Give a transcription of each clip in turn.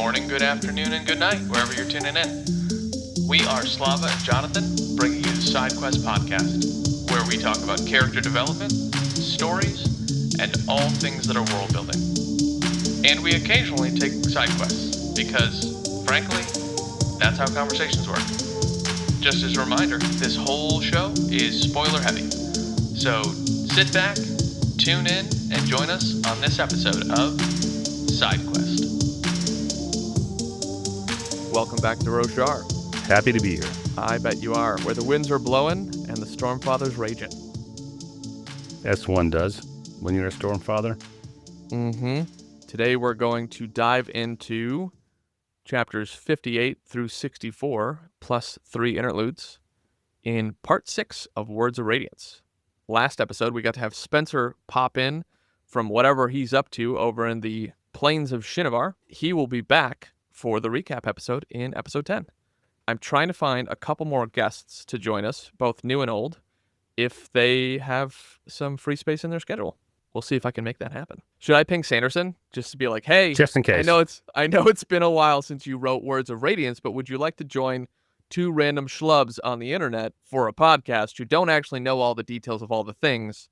morning, good afternoon, and good night, wherever you're tuning in. We are Slava and Jonathan, bringing you the Side Quest podcast, where we talk about character development, stories, and all things that are world building. And we occasionally take side quests, because, frankly, that's how conversations work. Just as a reminder, this whole show is spoiler heavy. So sit back, tune in, and join us on this episode of Side Quest. Welcome back to Roshar. Happy to be here. I bet you are, where the winds are blowing and the Stormfather's raging. As one does when you're a Stormfather. Today we're going to dive into chapters 58 through 64, plus 3 interludes, in part 6 of Words of Radiance. Last episode, we got to have Spencer pop in from whatever he's up to over in the plains of Shinovar. He will be back for the recap episode in episode 10. I'm trying to find a couple more guests to join us, both new and old, if they have some free space in their schedule. We'll see if I can make that happen. Should I ping Sanderson just to be like, hey, just in case. I know it's been a while since you wrote Words of Radiance, but would you like to join two random schlubs on the internet for a podcast who don't actually know all the details of all the things?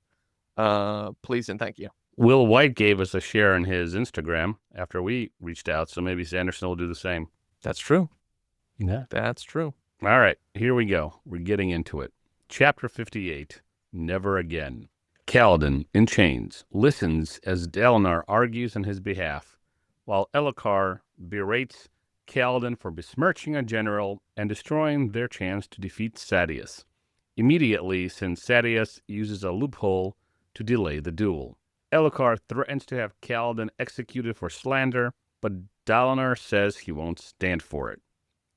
Please and thank you. Will White gave us a share in his Instagram after we reached out, so maybe Sanderson will do the same. That's true. Yeah. That's true. All right, here we go. We're getting into it. Chapter 58, Never Again. Kaladin, in chains, listens as Dalinar argues on his behalf, while Elhokar berates Kaladin for besmirching a general and destroying their chance to defeat Sadeas. Immediately, since Sadeas uses a loophole to delay the duel. Elhokar threatens to have Kaladin executed for slander, but Dalinar says he won't stand for it.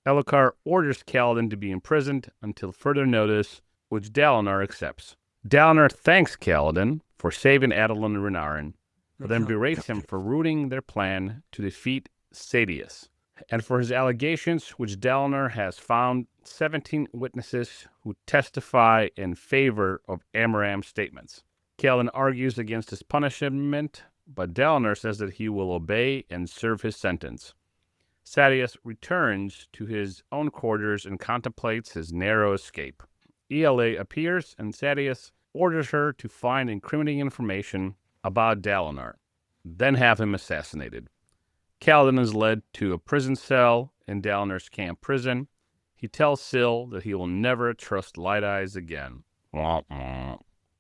Elhokar orders Kaladin to be imprisoned until further notice, which Dalinar accepts. Dalinar thanks Kaladin for saving Adolin and Renarin, but then berates him for ruining their plan to defeat Sadeas, and for his allegations, which Dalinar has found 17 witnesses who testify in favor of Amaram's statements. Kaladin argues against his punishment, but Dalinar says that he will obey and serve his sentence. Sadeas returns to his own quarters and contemplates his narrow escape. ELA appears, and Sadeas orders her to find incriminating information about Dalinar, then have him assassinated. Kaladin is led to a prison cell in Dalinar's camp prison. He tells Syl that he will never trust Light Eyes again.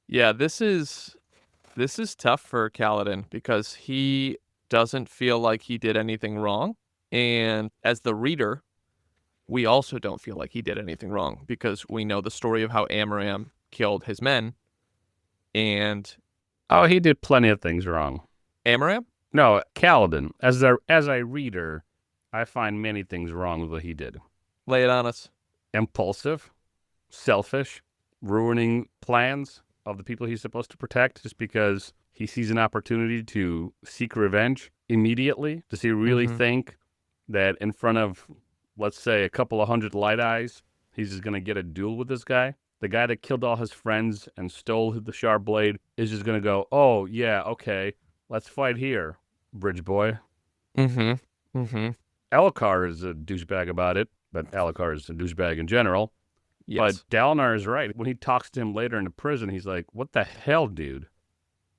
Yeah, this is tough for Kaladin because he doesn't feel like he did anything wrong. And as the reader, we also don't feel like he did anything wrong because we know the story of how Amaram killed his men. And he did plenty of things wrong. Amaram? No, Kaladin. As a reader, I find many things wrong with what he did. Lay it on us. Impulsive, selfish, ruining plans of the people he's supposed to protect just because he sees an opportunity to seek revenge immediately. Does he really think that in front of, let's say, a couple of hundred Light Eyes, he's just going to get a duel with this guy? The guy that killed all his friends and stole the sharp blade is just going to go, oh, yeah, okay, let's fight here, bridge boy. Elhokar is a douchebag about it, but Elhokar is a douchebag in general. Yes. But Dalinar is right. When he talks to him later in the prison, he's like, what the hell, dude?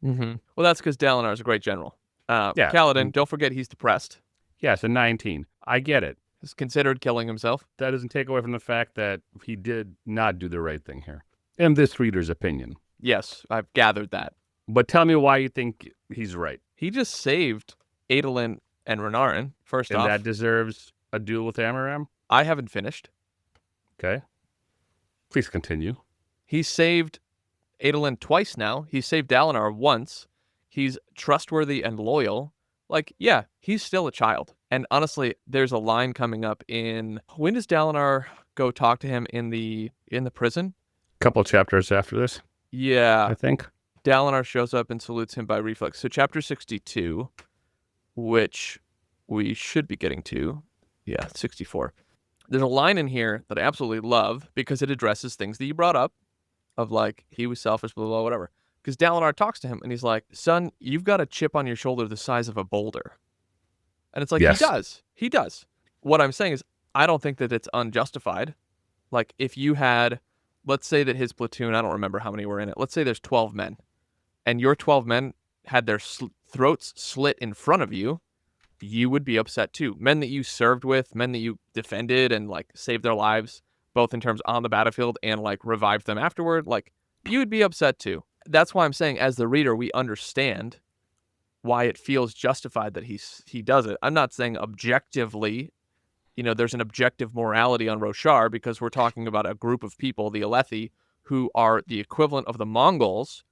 Well, that's because Dalinar is a great general. Kaladin, don't forget he's depressed. Yes, a 19. I get it. He's considered killing himself. That doesn't take away from the fact that he did not do the right thing here, in this reader's opinion. Yes, I've gathered that. But tell me why you think he's right. He just saved Adolin and Renarin, first off. And that deserves a duel with Amaram? I haven't finished. Okay. Please continue. He saved Adolin twice now. He saved Dalinar once. He's trustworthy and loyal. Like, yeah, he's still a child. And honestly, there's a line coming up in... When does Dalinar go talk to him in the prison? Couple chapters after this. Yeah. I think. Dalinar shows up and salutes him by reflex. So chapter 62, which we should be getting to. Yeah, 64. There's a line in here that I absolutely love because it addresses things that you brought up of like, he was selfish, blah, blah, blah, whatever. Because Dalinar talks to him and he's like, son, you've got a chip on your shoulder the size of a boulder. And it's like, Yes. He does. What I'm saying is, I don't think that it's unjustified. Like, if you had, let's say that his platoon, I don't remember how many were in it. Let's say there's 12 men, and your 12 men had their throats slit in front of you, you would be upset too. Men that you served with, men that you defended and like saved their lives, both in terms on the battlefield and like revived them afterward, like you would be upset too. That's why I'm saying, as the reader, we understand why it feels justified that he does it. I'm not saying objectively, there's an objective morality on Roshar, because we're talking about a group of people, the Alethi, who are the equivalent of the Mongols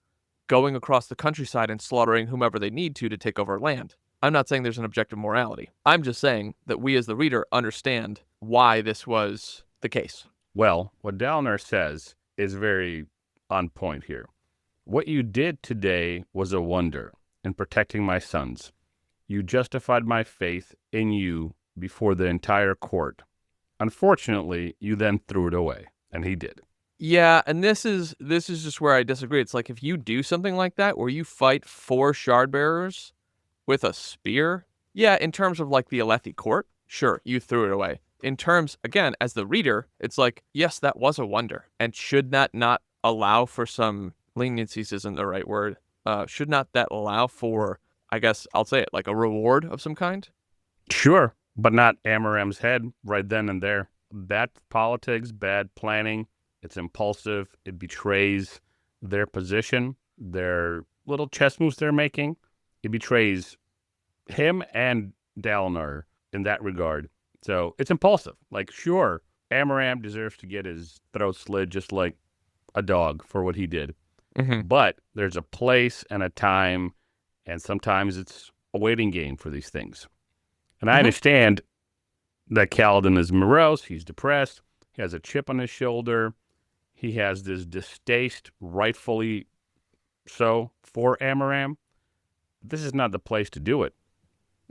going across the countryside and slaughtering whomever they need to take over land. I'm not saying there's an objective morality. I'm just saying that we as the reader understand why this was the case. Well, what Dalinar says is very on point here. What you did today was a wonder in protecting my sons. You justified my faith in you before the entire court. Unfortunately, you then threw it away, and he did. Yeah, and this is just where I disagree. It's like, if you do something like that, where you fight 4 shard bearers with a spear, yeah, in terms of like the Alethi court, sure, you threw it away. In terms, again, as the reader, it's like, yes, that was a wonder. And should that not allow for some leniencies, isn't the right word. Should not that allow for, I guess I'll say it, like a reward of some kind? Sure, but not Amaram's head right then and there. Bad politics, bad planning. It's impulsive. It betrays their position, their little chess moves they're making. It betrays him and Dalinar in that regard. So it's impulsive. Like, sure, Amaram deserves to get his throat slit just like a dog for what he did. Mm-hmm. But there's a place and a time, and sometimes it's a waiting game for these things. And I understand that Kaladin is morose. He's depressed. He has a chip on his shoulder. He has this distaste, rightfully so, for Amaram. This is not the place to do it.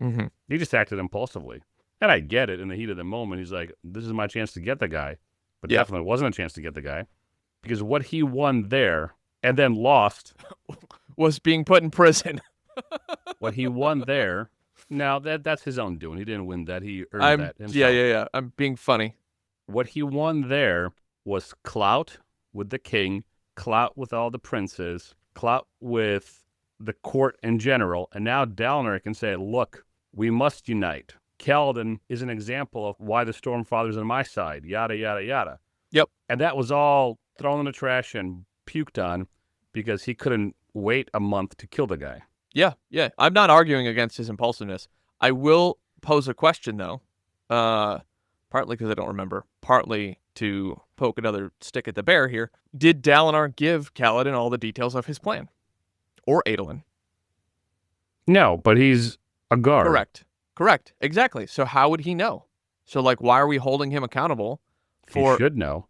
Mm-hmm. He just acted impulsively. And I get it. In the heat of the moment, he's like, this is my chance to get the guy. But definitely wasn't a chance to get the guy. Because what he won there and then lost was being put in prison. What he won there, now that's his own doing. He didn't win that. He earned that himself. Yeah. I'm being funny. What he won there was clout with the king, clout with all the princes, clout with the court in general. And now Dalinar can say, look, we must unite. Kaladin is an example of why the Stormfather's on my side, yada, yada, yada. Yep. And that was all thrown in the trash and puked on because he couldn't wait a month to kill the guy. Yeah. I'm not arguing against his impulsiveness. I will pose a question, though, partly because I don't remember, partly to poke another stick at the bear here. Did Dalinar give Kaladin all the details of his plan? Or Adolin? No, but he's a guard. Correct. Exactly. So how would he know? So, like, why are we holding him accountable for... He should know.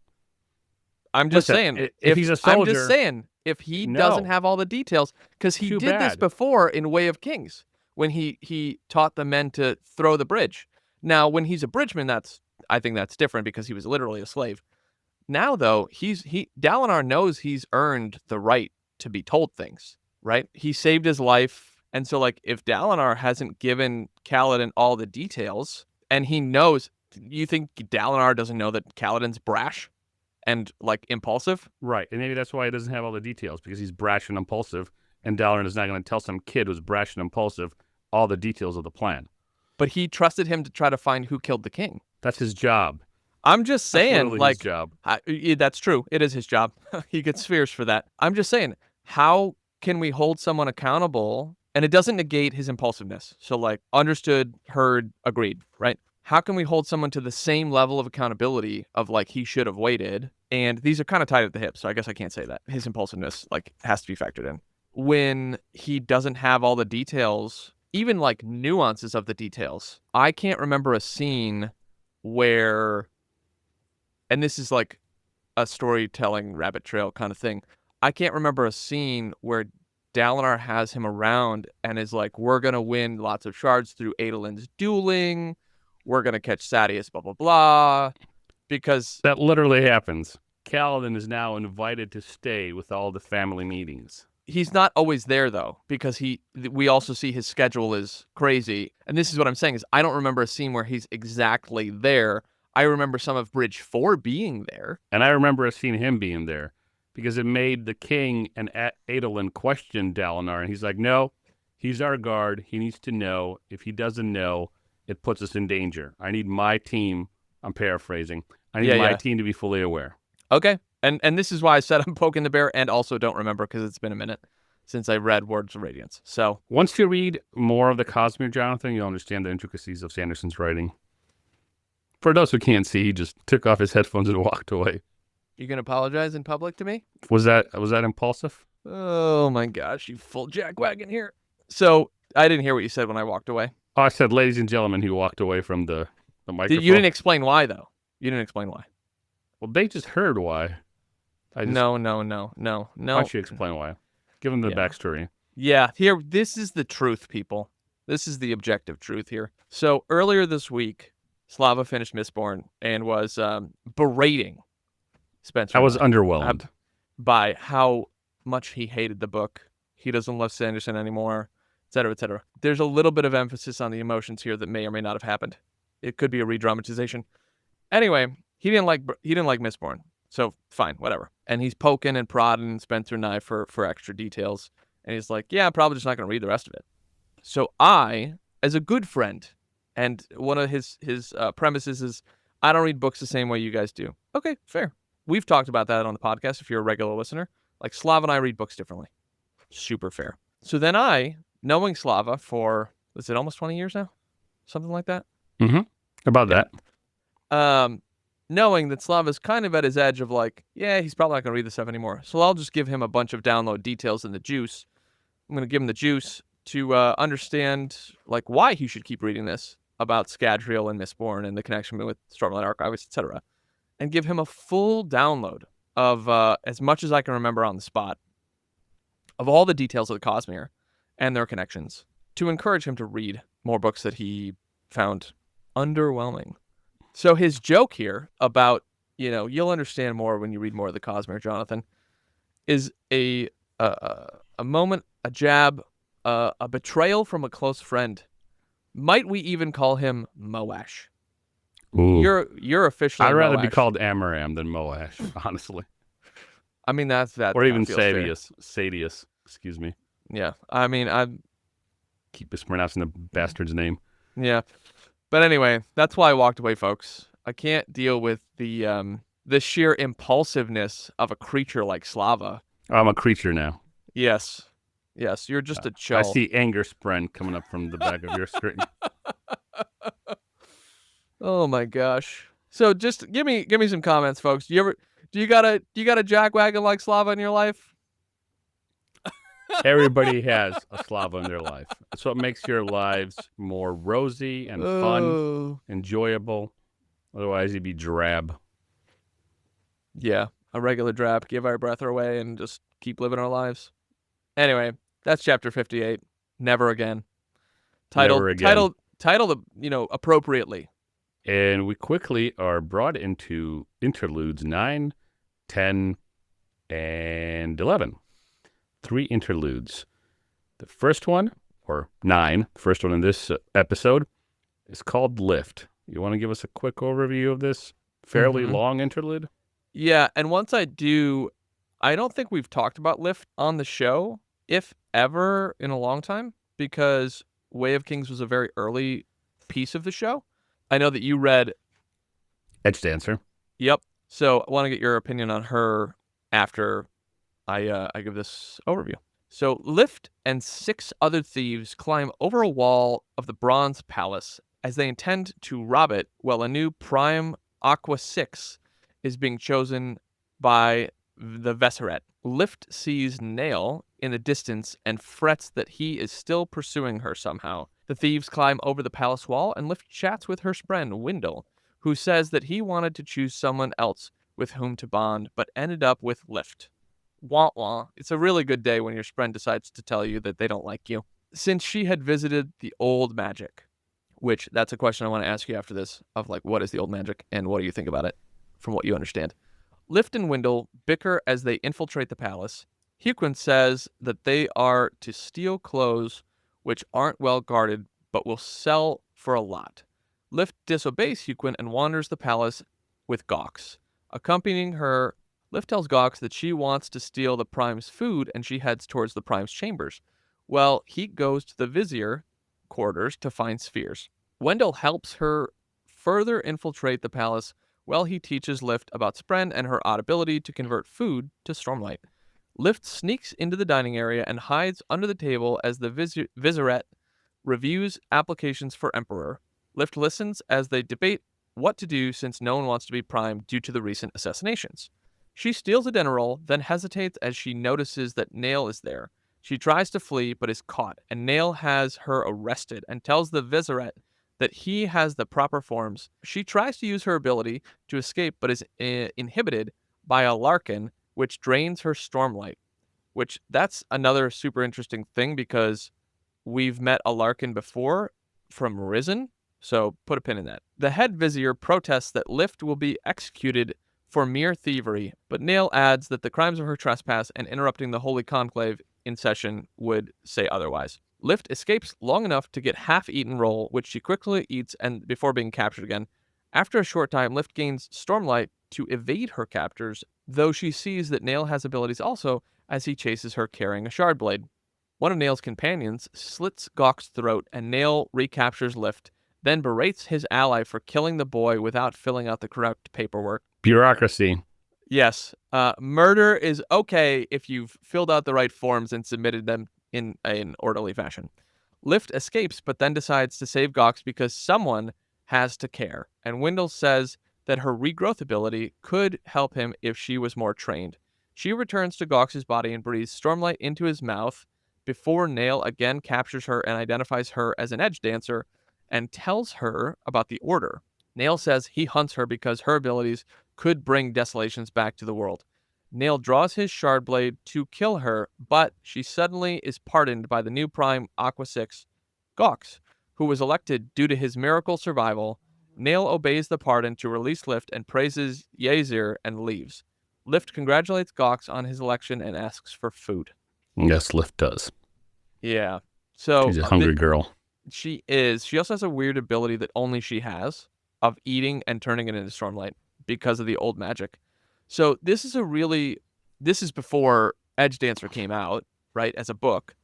I'm just saying, if he's a soldier... I'm just saying, if he doesn't have all the details, because he did this before in Way of Kings, when he taught the men to throw the bridge. Now, when he's a bridgeman, I think that's different, because he was literally a slave. Now, though, Dalinar knows he's earned the right to be told things, right? He saved his life. And so, like, if Dalinar hasn't given Kaladin all the details, and he knows, you think Dalinar doesn't know that Kaladin's brash and, like, impulsive? Right, and maybe that's why he doesn't have all the details, because he's brash and impulsive, and Dalinar is not going to tell some kid who's brash and impulsive all the details of the plan. But he trusted him to try to find who killed the king. That's his job. I'm just saying, like, his job. That's true. It is his job. He gets spheres for that. I'm just saying, how can we hold someone accountable? And it doesn't negate his impulsiveness. So, like, understood, heard, agreed, right? How can we hold someone to the same level of accountability of, like, he should have waited? And these are kind of tied at the hip, so I guess I can't say that. His impulsiveness, like, has to be factored in. When he doesn't have all the details, even, like, nuances of the details. I can't remember a scene where, and this is, like, a storytelling rabbit trail kind of thing. I can't remember a scene where Dalinar has him around and is like, we're going to win lots of shards through Adolin's dueling. We're going to catch Sadeas, blah, blah, blah. Because that literally happens. Kaladin is now invited to stay with all the family meetings. He's not always there, though, because we also see his schedule is crazy. And this is what I'm saying is I don't remember a scene where he's exactly there. I remember some of Bridge 4 being there. And I remember seeing him being there because it made the king and Adolin question Dalinar. And he's like, no, he's our guard. He needs to know. If he doesn't know, it puts us in danger. I need my team. I'm paraphrasing. I need my team to be fully aware. Okay. And this is why I said I'm poking the bear and also don't remember because it's been a minute since I read Words of Radiance. So once you read more of the Cosmere, Jonathan, you'll understand the intricacies of Sanderson's writing. For those who can't see, he just took off his headphones and walked away. You gonna apologize in public to me? Was that impulsive? Oh my gosh, you full jackwagon here. So I didn't hear what you said when I walked away. Oh, I said, ladies and gentlemen, he walked away from the microphone. You didn't explain why, though. You didn't explain why. Well, they just heard why. No. I should explain why. Give them the backstory. Yeah, this is the truth, people. This is the objective truth here. So earlier this week, Slava finished Mistborn and was berating Spencer. I was underwhelmed by how much he hated the book. He doesn't love Sanderson anymore, etc., etc. There's a little bit of emphasis on the emotions here that may or may not have happened. It could be a re-dramatization. Anyway, he didn't like Mistborn. So fine, whatever. And he's poking and prodding Spencer and I for extra details. And he's like, yeah, I'm probably just not going to read the rest of it. So I, as a good friend, and one of his premises is, I don't read books the same way you guys do. Okay, fair. We've talked about that on the podcast if you're a regular listener. Like, Slava and I read books differently. Super fair. So then I, knowing Slava for, is it almost 20 years now? Something like that? Mm-hmm. About that. Knowing that Slava's kind of at his edge of like, yeah, he's probably not going to read this stuff anymore. So I'll just give him a bunch of download details and the juice. I'm going to give him the juice to understand like why he should keep reading this about Scadrial and Mistborn and the connection with Stormlight Archives, etc. And give him a full download of as much as I can remember on the spot of all the details of the Cosmere and their connections to encourage him to read more books that he found underwhelming. So his joke here about, you'll understand more when you read more of the Cosmere, Jonathan, is a moment, a jab, a betrayal from a close friend. Might we even call him Moash? Ooh. You're officially I'd rather Moash. be called Amaram than Moash, honestly. I mean, that's that. Or even Sadius, excuse me. Yeah, I mean, I keep mispronouncing the bastard's name. Yeah. But anyway, that's why I walked away, folks. I can't deal with the sheer impulsiveness of a creature like Slava. I'm a creature now. Yes, you're just a chull. I see anger spren coming up from the back of your screen. Oh my gosh! So just give me some comments, folks. Do you got a jackwagon like Slava in your life? Everybody has a Slava in their life. That's what makes your lives more rosy and fun, enjoyable. Otherwise, you'd be drab. Yeah, a regular drab. Give our breath away and just keep living our lives. Anyway, that's chapter 58. Never again. Titled, appropriately. And we quickly are brought into interludes 9, 10, and 11. 3 interludes. The first one, or 9, the first one in this episode, is called Lift. You want to give us a quick overview of this fairly long interlude? Yeah, and once I do, I don't think we've talked about Lift on the show, if ever, in a long time, because Way of Kings was a very early piece of the show. I know that you read Edge Dancer. Yep. So I want to get your opinion on her after I give this overview. So Lift and 6 other thieves climb over a wall of the Bronze Palace as they intend to rob it while a new Prime Aqua 6 is being chosen by the Vesseret. Lift sees Nail in the distance and frets that he is still pursuing her somehow. The thieves climb over the palace wall and Lift chats with her friend, Wendell, who says that he wanted to choose someone else with whom to bond, but ended up with Lift. Wah wah. It's a really good day when your friend decides to tell you that they don't like you. Since she had visited the old magic, which that's a question I want to ask you after this, of like, what is the old magic and what do you think about it from what you understand? Lift and Wendell bicker as they infiltrate the palace. Huquin says that they are to steal clothes which aren't well guarded but will sell for a lot. Lift disobeys Huquin and wanders the palace with Gawks. Accompanying her, Lift tells Gawks that she wants to steal the Prime's food and she heads towards the Prime's chambers. Well, he goes to the Vizier quarters to find spheres. Wendell helps her further infiltrate the palace while he teaches Lift about Spren and her odd ability to convert food to Stormlight. Lift sneaks into the dining area and hides under the table as the Vizierette reviews applications for Emperor. Lift listens as they debate what to do since no one wants to be Prime due to the recent assassinations. She steals a dinner roll, then hesitates as she notices that Nail is there. She tries to flee but is caught, and Nail has her arrested and tells the Vizierette that he has the proper forms. She tries to use her ability to escape but is inhibited by a Larkin, which drains her Stormlight. Which, that's another super interesting thing because we've met a Larkin before from Risen, so put a pin in that. The head Vizier protests that Lift will be executed for mere thievery, but Nail adds that the crimes of her trespass and interrupting the Holy Conclave in session would say otherwise. Lift escapes long enough to get half-eaten roll, which she quickly eats and before being captured again. After a short time, Lift gains Stormlight to evade her captors, though she sees that Nail has abilities also as he chases her carrying a shard blade. One of Nail's companions slits Gawk's throat and Nail recaptures Lift, then berates his ally for killing the boy without filling out the correct paperwork. Bureaucracy. Yes. Murder is okay if you've filled out the right forms and submitted them in an orderly fashion. Lift escapes, but then decides to save Gawks because someone has to care, and Wendell says that her regrowth ability could help him if she was more trained. She returns to Gawks' body and breathes Stormlight into his mouth before Nail again captures her and identifies her as an edge dancer and tells her about the Order. Nail says he hunts her because her abilities could bring desolations back to the world. Nail draws his shard blade to kill her, but she suddenly is pardoned by the new Prime Aqua 6, Gawks, who was elected due to his miracle survival. Nail obeys the pardon to release Lift and praises Yazir and leaves. Lift congratulates Gawks on his election and asks for food. Yes, Lift does. Yeah. So she's a hungry girl. She is. She also has a weird ability that only she has of eating and turning it into Stormlight because of the old magic. So this is before Edge Dancer came out, right, as a book.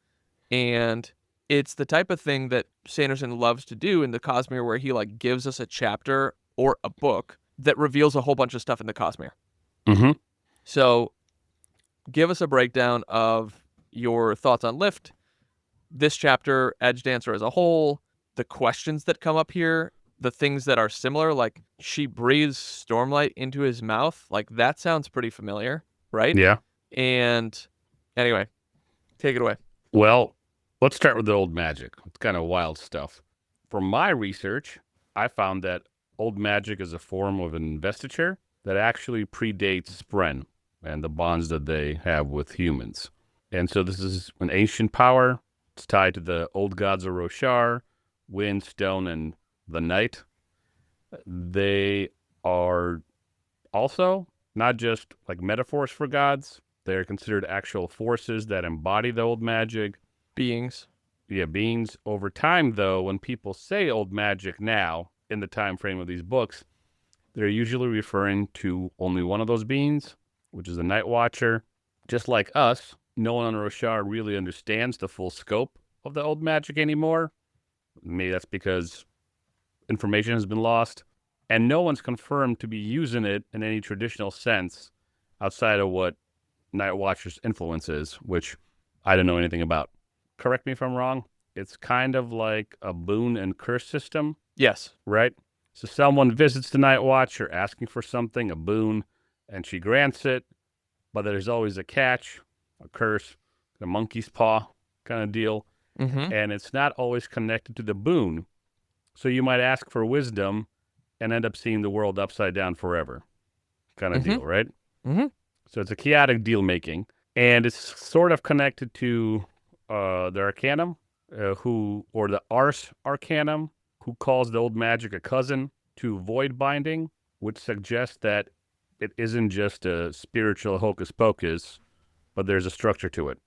And it's the type of thing that Sanderson loves to do in the Cosmere where he like gives us a chapter or a book that reveals a whole bunch of stuff in the Cosmere. Mm-hmm. So give us a breakdown of your thoughts on Lift, this chapter, Edge Dancer as a whole, the questions that come up here, the things that are similar, like she breathes Stormlight into his mouth. Like that sounds pretty familiar, right? Yeah. And anyway, take it away. Well, let's start with the old magic. It's kind of wild stuff. From my research, I found that old magic is a form of investiture that actually predates Spren and the bonds that they have with humans. And so this is an ancient power. It's tied to the old gods of Roshar, wind, stone, and the night. They are also not just like metaphors for gods. They're considered actual forces that embody the old magic. Beings. Yeah, beings. Over time, though, when people say old magic now, in the time frame of these books, they're usually referring to only one of those beings, which is the Night Watcher. Just like us, no one on Roshar really understands the full scope of the old magic anymore. Maybe that's because information has been lost, and no one's confirmed to be using it in any traditional sense outside of what Night Watcher's influence is, which I don't know anything about. Correct me if I'm wrong. It's kind of like a boon and curse system. Yes. Right? So someone visits the Night Watcher asking for something, a boon, and she grants it, but there's always a catch, a curse, a monkey's paw kind of deal, and it's not always connected to the boon. So you might ask for wisdom and end up seeing the world upside down forever kind of deal, right? Mm-hmm. So it's a chaotic deal-making, and it's sort of connected to the Arcanum, or the Ars Arcanum, who calls the old magic a cousin to void binding, which suggests that it isn't just a spiritual hocus pocus, but there's a structure to it.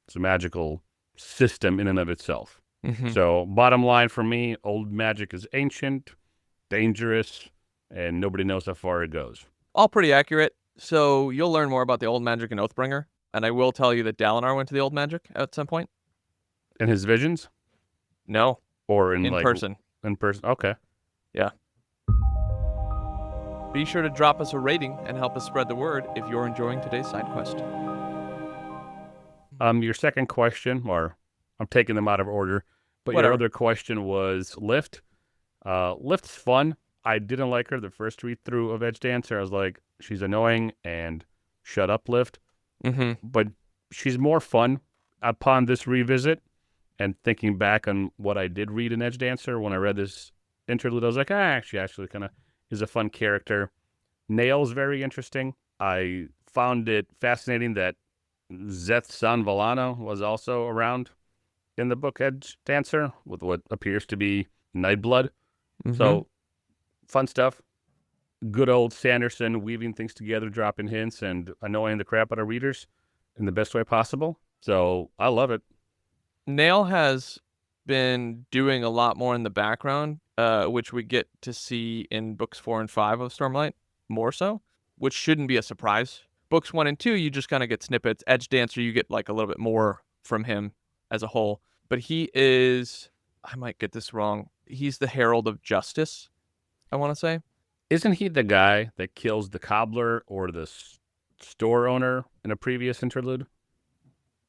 It's a magical system in and of itself. Mm-hmm. So bottom line for me, old magic is ancient, dangerous, and nobody knows how far it goes. All pretty accurate. So you'll learn more about the old magic in Oathbringer, and I will tell you that Dalinar went to the old magic at some point. In his visions? No, Or in person. In person. Okay. Yeah. Be sure to drop us a rating and help us spread the word if you're enjoying today's side quest. Your second question, or I'm taking them out of order, but Whatever. your other question was Lift. Lift's fun. I didn't like her the first read through of Edge Dancer. I was like, she's annoying and shut up, Lift. Mm-hmm. But she's more fun upon this revisit and thinking back on what I did read in Edge Dancer when I read this interlude. I was like, she actually kind of is a fun character. Nail's very interesting. I found it fascinating that Szeth's son Vallana was also around in the book Edge Dancer with what appears to be Nightblood. Mm-hmm. So, fun stuff. Good old Sanderson weaving things together, dropping hints, and annoying the crap out of readers in the best way possible. So, I love it. Nail has been doing a lot more in the background, which we get to see in books 4 and 5 of Stormlight, more so, which shouldn't be a surprise. Books 1 and 2, you just kind of get snippets. Edge Dancer, you get like a little bit more from him as a whole. But he is, I might get this wrong, he's the Herald of Justice, I want to say. Isn't he the guy that kills the cobbler or the store owner in a previous interlude?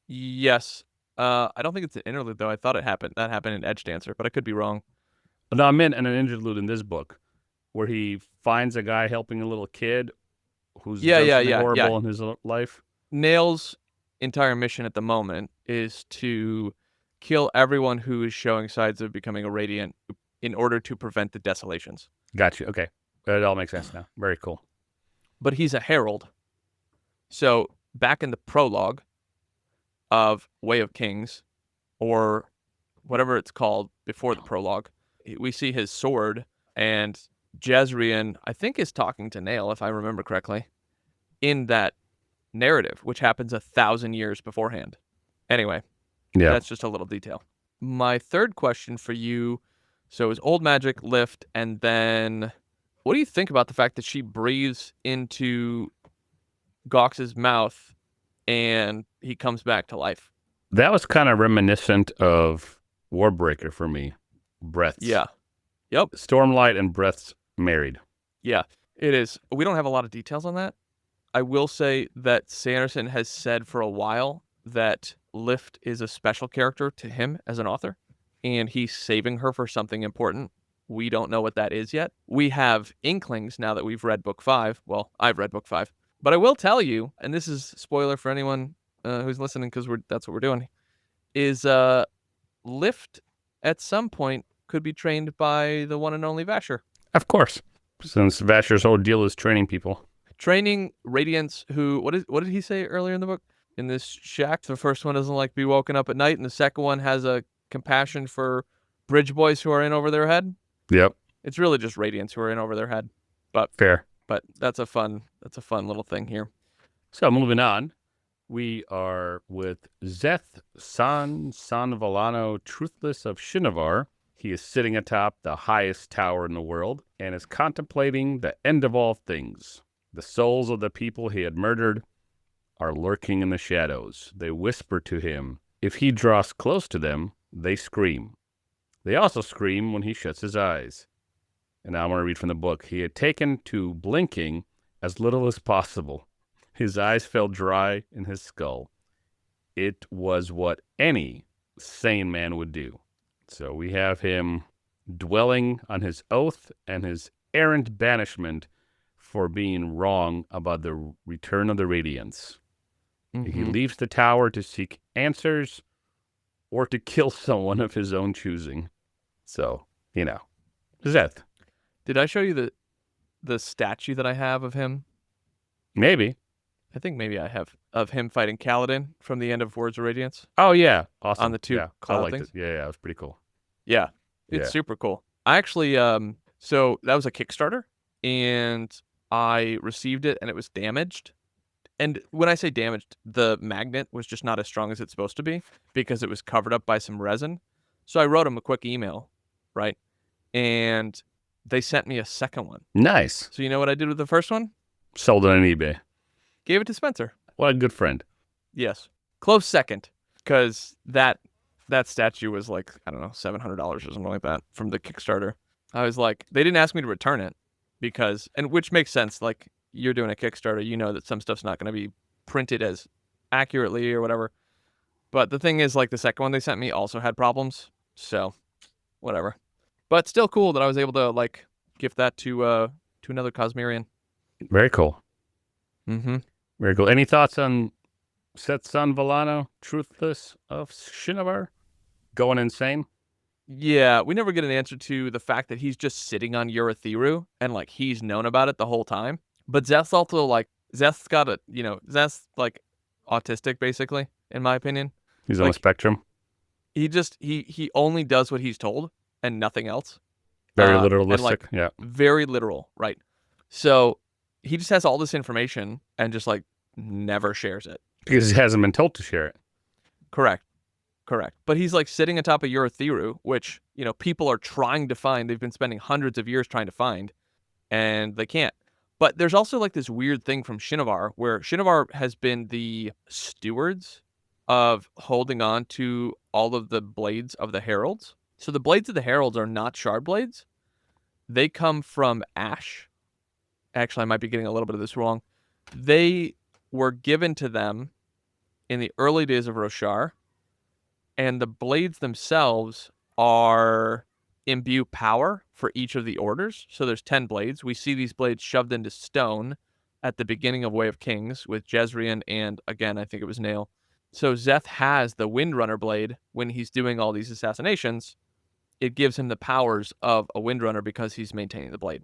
Yes. I don't think it's an interlude, though. I thought that happened in Edge Dancer, but I could be wrong. No, I meant in an interlude in this book where he finds a guy helping a little kid who's done something horrible in his life. Nail's entire mission at the moment is to kill everyone who is showing signs of becoming a Radiant in order to prevent the desolations. Gotcha. Okay. It all makes sense now. Very cool. But he's a herald. So back in the prologue of Way of Kings, or whatever it's called before the prologue, we see his sword, and Jezrien, I think, is talking to Nail, if I remember correctly, in that narrative, which happens 1,000 years beforehand. Anyway, that's just a little detail. My third question for you, so is old magic, Lift, and then what do you think about the fact that she breathes into Gox's mouth and he comes back to life? That was kind of reminiscent of Warbreaker for me. Breaths. Yeah. Yep. Stormlight and Breaths married. Yeah, it is. We don't have a lot of details on that. I will say that Sanderson has said for a while that Lift is a special character to him as an author, and he's saving her for something important. We don't know what that is yet. We have inklings now that we've read book 5. Well, I've read book 5. But I will tell you, and this is spoiler for anyone who's listening because that's what we're doing, is Lift at some point could be trained by the one and only Vasher. Of course, since Vasher's whole deal is training people. Training Radiants who, what did he say earlier in the book? In this shack, the first one doesn't like to be woken up at night, and the second one has a compassion for bridge boys who are in over their head. Yep. It's really just Radiants who are in over their head. But fair. But that's a fun little thing here. So moving on, we are with Szeth, son Vallano, Truthless of Shinovar. He is sitting atop the highest tower in the world and is contemplating the end of all things. The souls of the people he had murdered are lurking in the shadows. They whisper to him. If he draws close to them, they scream. They also scream when he shuts his eyes. And now I'm going to read from the book. He had taken to blinking as little as possible. His eyes felt dry in his skull. It was what any sane man would do. So we have him dwelling on his oath and his errant banishment for being wrong about the return of the Radiance. Mm-hmm. He leaves the tower to seek answers or to kill someone of his own choosing. So, Szeth. Did I show you the statue that I have of him? Maybe. I think maybe I have, of him fighting Kaladin from the end of Words of Radiance. Oh, yeah. Awesome. On the two cloud things. It. Yeah, it was pretty cool. Yeah, it's super cool. I actually, so that was a Kickstarter, and I received it, and it was damaged. And when I say damaged, the magnet was just not as strong as it's supposed to be because it was covered up by some resin. So I wrote them a quick email, right? And they sent me a second one. Nice. So you know what I did with the first one? Sold it on eBay. Gave it to Spencer. What a good friend. Yes. Close second, because that statue was like, I don't know, $700 or something like that from the Kickstarter. I was like, they didn't ask me to return it because, and which makes sense. Like, you're doing a Kickstarter, you know that some stuff's not going to be printed as accurately or whatever. But the thing is, like, the second one they sent me also had problems. So, whatever. But still cool that I was able to, like, gift that to another Cosmerian. Very cool. Mm-hmm. Very cool. Any thoughts on Szeth's son Vallano, Truthless of Shinovar, going insane? Yeah, we never get an answer to the fact that he's just sitting on Urithiru and, like, he's known about it the whole time. But Szeth's also, like, Szeth's got a, Szeth's, like, autistic, basically, in my opinion. He's on the spectrum. He only does what he's told and nothing else. Very literalistic, and, like, yeah. Very literal, right. So he just has all this information and just, like, never shares it. Because he hasn't been told to share it. Correct. But he's, like, sitting atop of Urithiru, which, people are trying to find. They've been spending hundreds of years trying to find, and they can't. But there's also, like, this weird thing from Shinovar, where Shinovar has been the stewards of holding on to all of the blades of the Heralds. So the blades of the Heralds are not shard blades. They come from ash. Actually, I might be getting a little bit of this wrong. They were given to them in the early days of Roshar, and the blades themselves imbue power for each of the orders. So there's 10 blades. We see these blades shoved into stone at the beginning of Way of Kings with Jezrien and, again, I think it was Nail. So Szeth has the Windrunner blade when he's doing all these assassinations. It gives him the powers of a Windrunner because he's maintaining the blade.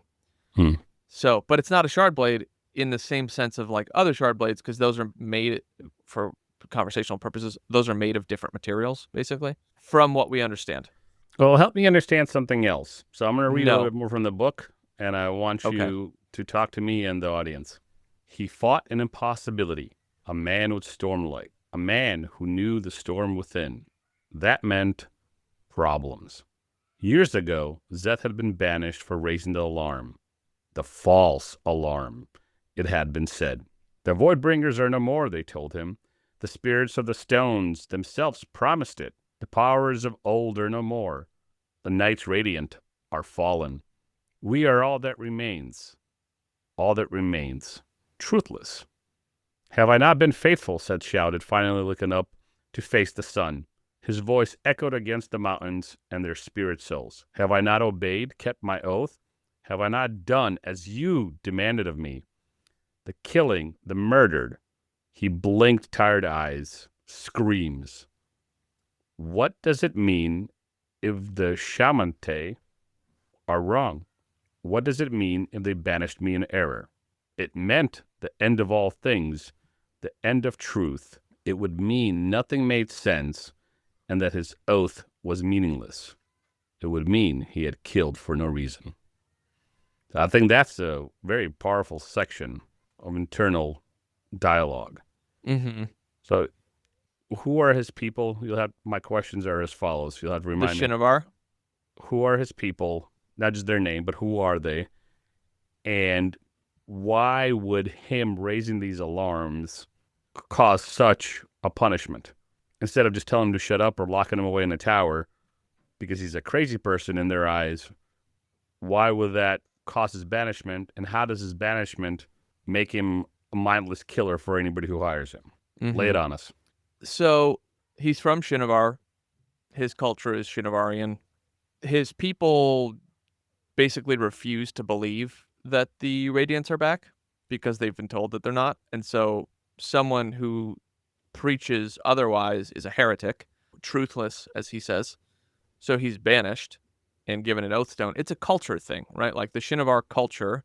So, but it's not a shard blade in the same sense of, like, other shard blades, because those are made for conversational purposes. Those are made of different materials, basically, from what we understand. Well, help me understand something else. So I'm going to read a little bit more from the book, and I want you to talk to me and the audience. He fought an impossibility, a man with Stormlight, a man who knew the storm within. That meant problems. Years ago, Szeth had been banished for raising the alarm. The false alarm, it had been said. The Voidbringers are no more, they told him. The spirits of the stones themselves promised it. The powers of old are no more. The Knights Radiant are fallen. We are all that remains. All that remains. Truthless. Have I not been faithful? Szeth shouted, finally looking up to face the sun. His voice echoed against the mountains and their spirit souls. Have I not obeyed, kept my oath? Have I not done as you demanded of me? The killing, the murdered. He blinked tired eyes, screams. What does it mean if the Shamante are wrong? What does it mean if they banished me in error? It meant the end of all things, the end of truth. It would mean nothing made sense and that his oath was meaningless. It would mean he had killed for no reason. I think that's a very powerful section of internal dialogue. Mm-hmm. So, who are his people? My questions are as follows. You'll have to remind me. The Shinovar. Who are his people? Not just their name, but who are they? And why would him raising these alarms cause such a punishment? Instead of just telling him to shut up or locking him away in a tower because he's a crazy person in their eyes, why would that cause his banishment? And how does his banishment make him a mindless killer for anybody who hires him? Mm-hmm. Lay it on us. So he's from Shinovar. His culture is Shinovarian. His people basically refuse to believe that the Radiants are back because they've been told that they're not. And so someone who preaches otherwise is a heretic, truthless, as he says. So he's banished and given an oath stone. It's a culture thing, right? Like the Shinovar culture,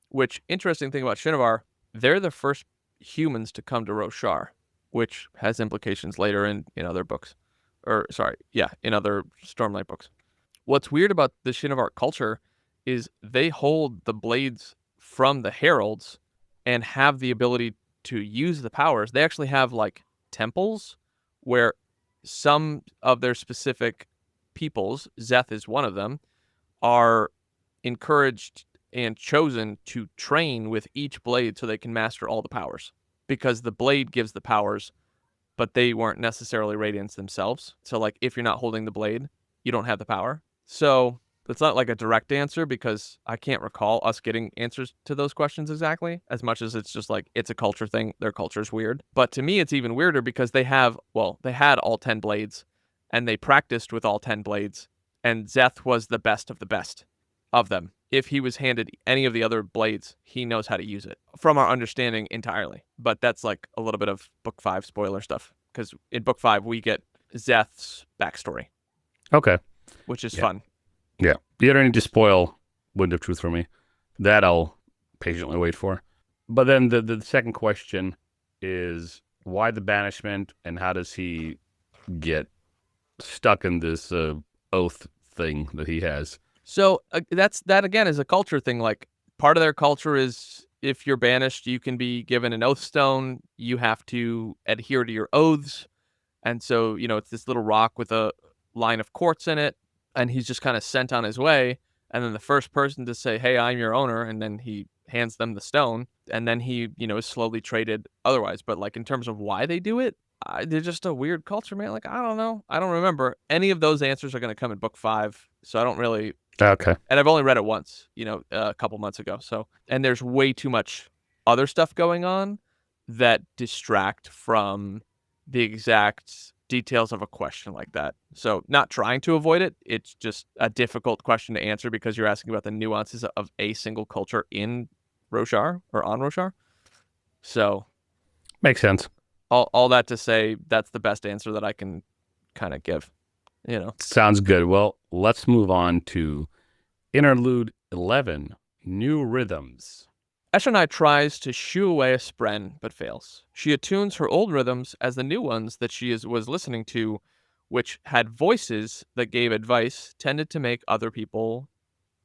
which, interesting thing about Shinovar, they're the first humans to come to Roshar, which has implications later in other books. In other Stormlight books. What's weird about the Shinovar culture is they hold the blades from the Heralds and have the ability to use the powers, they actually have like temples where some of their specific peoples, Szeth is one of them, are encouraged and chosen to train with each blade so they can master all the powers. Because the blade gives the powers, but they weren't necessarily radiance themselves. So, like, if you're not holding the blade, you don't have the power. So, it's not like a direct answer because I can't recall us getting answers to those questions exactly, as much as it's just like, it's a culture thing. Their culture's weird. But to me, it's even weirder because they had all 10 blades, and they practiced with all 10 blades, and Szeth was the best of the best of them. If he was handed any of the other blades, he knows how to use it, from our understanding entirely. But that's like a little bit of Book 5 spoiler stuff, because in Book 5, we get Szeth's backstory. Okay. Which is fun. Yeah. You don't need to spoil Wind of Truth for me. That I'll patiently wait for. But then the second question is, why the banishment, and how does he get stuck in this oath thing that he has? So that again is a culture thing. Like, part of their culture is if you're banished, you can be given an oath stone. You have to adhere to your oaths. And so, it's this little rock with a line of quartz in it. And he's just kind of sent on his way. And then the first person to say, hey, I'm your owner. And then he hands them the stone. And then he, is slowly traded otherwise. But like, in terms of why they do it, they're just a weird culture, man. Like, I don't know. I don't remember. Any of those answers are going to come in Book 5. So I don't really. Okay. And I've only read it once, a couple months ago. So, and there's way too much other stuff going on that distract from the exact details of a question like that. So, not trying to avoid it. It's just a difficult question to answer because you're asking about the nuances of a single culture in Roshar or on Roshar. So, makes sense. All that to say, that's the best answer that I can kind of give. Sounds good. Well, let's move on to Interlude 11, New Rhythms. Eshonai tries to shoo away a spren, but fails. She attunes her old rhythms as the new ones that she was listening to, which had voices that gave advice, tended to make other people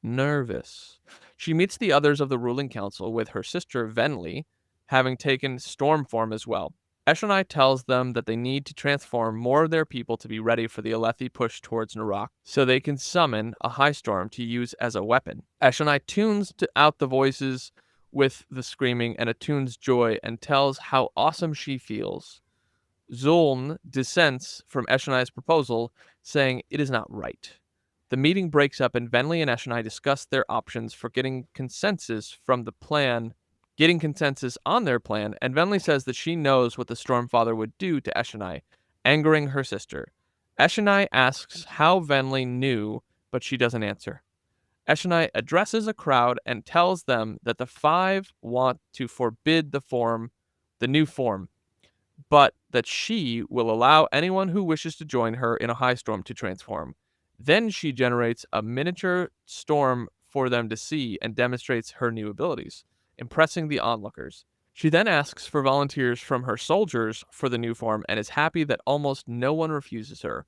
nervous. She meets the others of the ruling council with her sister Venli, having taken storm form as well. Eshonai tells them that they need to transform more of their people to be ready for the Alethi push towards Narak, so they can summon a high storm to use as a weapon. Eshonai tunes out the voices with the screaming and attunes joy and tells how awesome she feels. Zuln dissents from Eshonai's proposal, saying it is not right. The meeting breaks up and Venli and Eshonai discuss their options for getting consensus on their plan, and Venli says that she knows what the Stormfather would do to Eshonai, angering her sister. Eshonai asks how Venli knew, but she doesn't answer. Eshonai addresses a crowd and tells them that the five want to forbid the new form, but that she will allow anyone who wishes to join her in a high storm to transform. Then she generates a miniature storm for them to see and demonstrates her new abilities, impressing the onlookers. She then asks for volunteers from her soldiers for the new form and is happy that almost no one refuses her.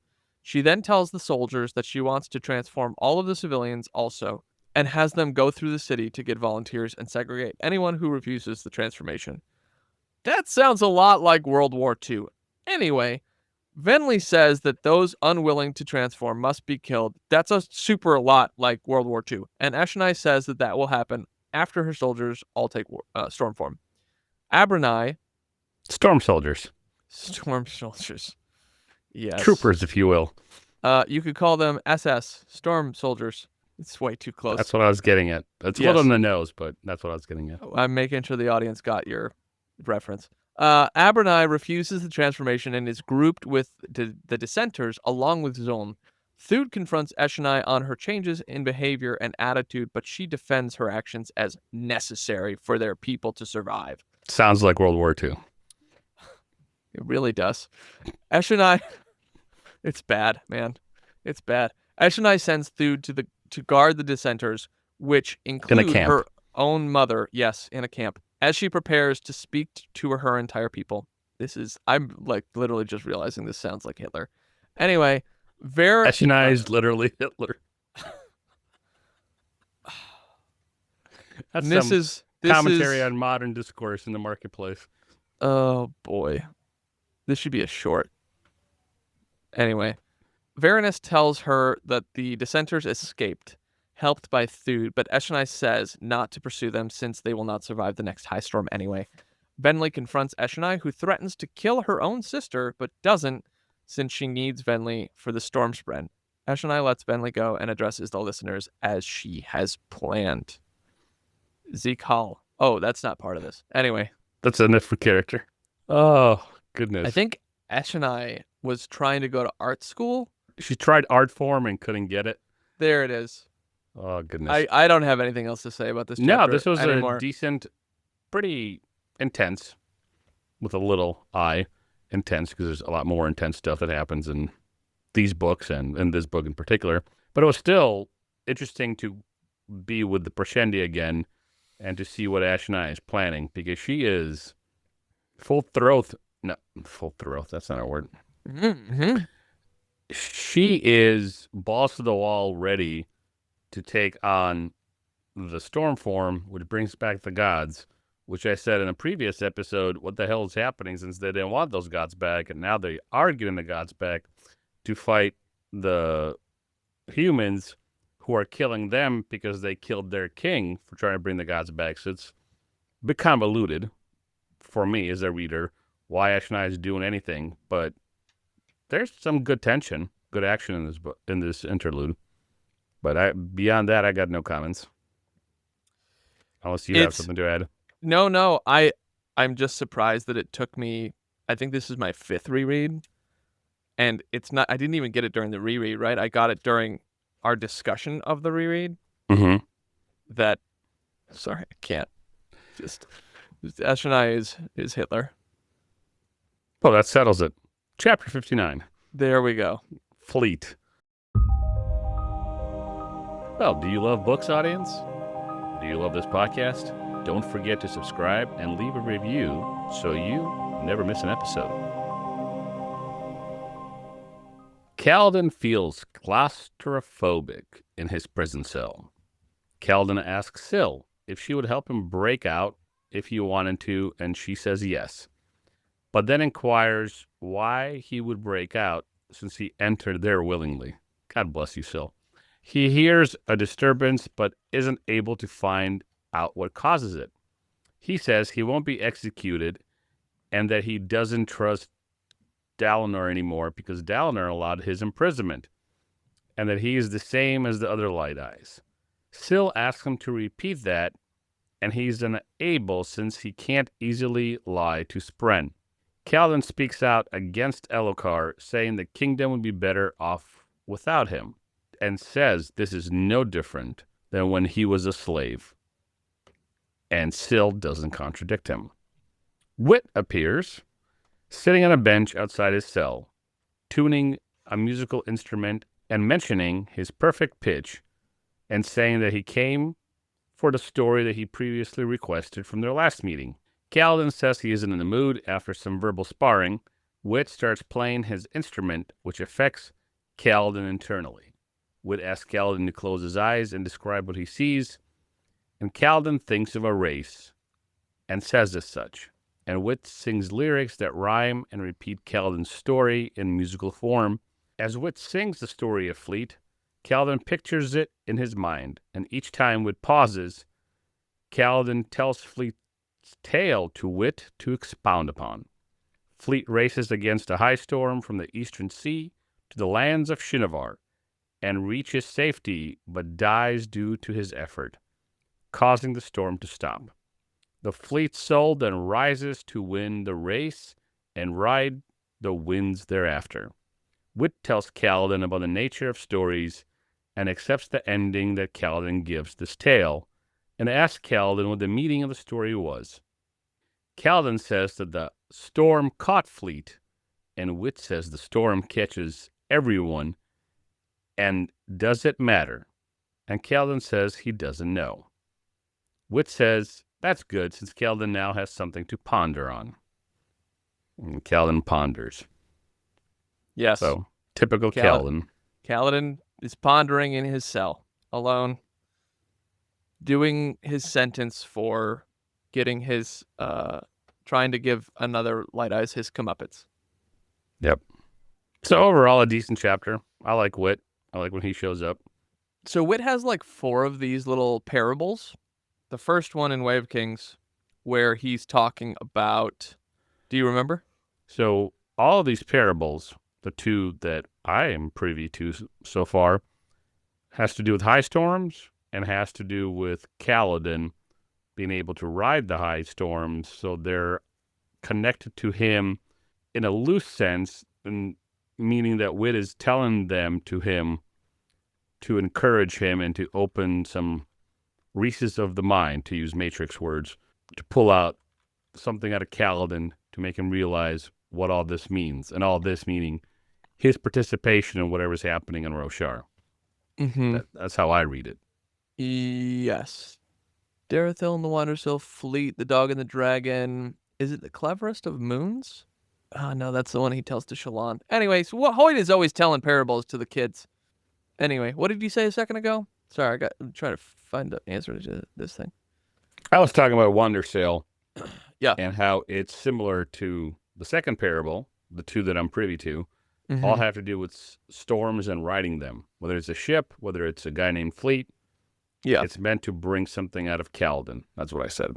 She then tells the soldiers that she wants to transform all of the civilians also, and has them go through the city to get volunteers and segregate anyone who refuses the transformation. That sounds a lot like World War II. Anyway, Venli says that those unwilling to transform must be killed. That's a super lot like World War II. And Eshonai says that will happen after her soldiers all take storm form. Abranai. Storm soldiers. Storm soldiers. Yes. Troopers, if you will. You could call them SS, storm soldiers. It's way too close. That's what I was getting at. That's a little on the nose, but that's what I was getting at. I'm making sure the audience got your reference. Abranai refuses the transformation and is grouped with the dissenters along with Zuln. Thud confronts Eshonai on her changes in behavior and attitude, but she defends her actions as necessary for their people to survive. Sounds like World War II. It really does. Eshonai, it's bad, man. It's bad. Eshonai sends Thud to guard the dissenters, which include her own mother, yes, in a camp, as she prepares to speak to her entire people. I'm like literally just realizing this sounds like Hitler. Anyway, Eshonai is literally Hitler. That's commentary on modern discourse in the marketplace. Oh, boy. This should be a short. Anyway, Varanus tells her that the dissenters escaped, helped by Thude, but Eshonai says not to pursue them since they will not survive the next high storm anyway. Venli confronts Eshonai, who threatens to kill her own sister, but doesn't since she needs Venli for the storm spread. Eshonai lets Venli go and addresses the listeners as she has planned. Zeke Hall. Oh, that's not part of this. Anyway. That's a different character. Oh, goodness. I think Eshonai was trying to go to art school. She tried art form and couldn't get it. There it is. Oh, goodness. I don't have anything else to say about this chapter. No, this was anymore. A decent, pretty intense, with a little I, intense, because there's a lot more intense stuff that happens in these books and in this book in particular. But it was still interesting to be with the Proshendi again and to see what Eshonai is planning, because she is full throat, that's not a word. Mm-hmm. She is balls to the wall ready to take on the storm form, which brings back the gods, which I said in a previous episode, what the hell is happening since they didn't want those gods back, and now they are getting the gods back to fight the humans who are killing them because they killed their king for trying to bring the gods back. So it's a bit convoluted for me as a reader why Eshonai is doing anything, but there's some good tension, good action in this book, in this interlude. But beyond that, I got no comments. Unless you have something to add. No. I'm just surprised that it took me. I think this is my 5th reread, and it's not. I didn't even get it during the reread, right? I got it during our discussion of the reread. Mm-hmm. Sorry, I can't. Just Eshonai is Hitler. Well, that settles it. Chapter 59. There we go. Fleet. Well, do you love books, audience? Do you love this podcast? Don't forget to subscribe and leave a review so you never miss an episode. Kaladin feels claustrophobic in his prison cell. Kaladin asks Syl if she would help him break out if he wanted to, and she says yes, but then inquires why he would break out since he entered there willingly. God bless you, Syl. He hears a disturbance but isn't able to find out what causes it. He says he won't be executed and that he doesn't trust Dalinar anymore because Dalinar allowed his imprisonment, and that he is the same as the other Light Eyes. Syl asks him to repeat that, and he's unable since he can't easily lie to Spren. Kaladin speaks out against Elhokar, saying the kingdom would be better off without him, and says this is no different than when he was a slave. And Syl doesn't contradict him. Wit appears, sitting on a bench outside his cell, tuning a musical instrument and mentioning his perfect pitch, and saying that he came for the story that he previously requested from their last meeting. Kaladin says he isn't in the mood after some verbal sparring. Wit starts playing his instrument, which affects Kaladin internally. Wit asks Kaladin to close his eyes and describe what he sees, and Kaladin thinks of a race and says as such. And Wit sings lyrics that rhyme and repeat Kaladin's story in musical form. As Wit sings the story of Fleet, Kaladin pictures it in his mind, and each time Wit pauses, Kaladin tells Fleet's tale to Wit to expound upon. Fleet races against a high storm from the eastern sea to the lands of Shinovar, and reaches safety but dies due to his effort, causing the storm to stop. The fleet's soul then rises to win the race and ride the winds thereafter. Wit tells Kaladin about the nature of stories and accepts the ending that Kaladin gives this tale, and asks Kaladin what the meaning of the story was. Kaladin says that the storm caught Fleet, and Wit says the storm catches everyone, and does it matter? And Kaladin says he doesn't know. Wit says that's good, since Kaladin now has something to ponder on. And Kaladin ponders. Yes. So, typical Kaladin. Kaladin is pondering in his cell, alone, doing his sentence for getting his trying to give another Light Eyes his comeuppance. Yep. So overall, a decent chapter. I like Wit. I like when he shows up. So Wit has like 4 of these little parables. The first one in Way of Kings, where he's talking about, do you remember? So all of these parables, the 2 that I am privy to so far, has to do with high storms and has to do with Kaladin being able to ride the high storms, so they're connected to him in a loose sense, and meaning that Wit is telling them to him to encourage him and to open some recesses of the mind, to use Matrix words, to pull out something out of Kaladin to make him realize what all this means, and all this meaning his participation in whatever's happening in Roshar. Mm-hmm. That's how I read it. Yes. Darathil and the Wandersill Fleet, the Dog and the Dragon. Is it the Cleverest of Moons? Oh, no, that's the one he tells to Shallan. Anyways, Hoid is always telling parables to the kids. Anyway, what did you say a second ago? Sorry, I'm trying to find the answer to this thing. I was talking about Wandersill. Yeah. And how it's similar to the second parable, the 2 that I'm privy to, Mm-hmm. all have to do with storms and riding them. Whether it's a ship, whether it's a guy named Fleet, Yeah. it's meant to bring something out of Kaladin. That's what I said.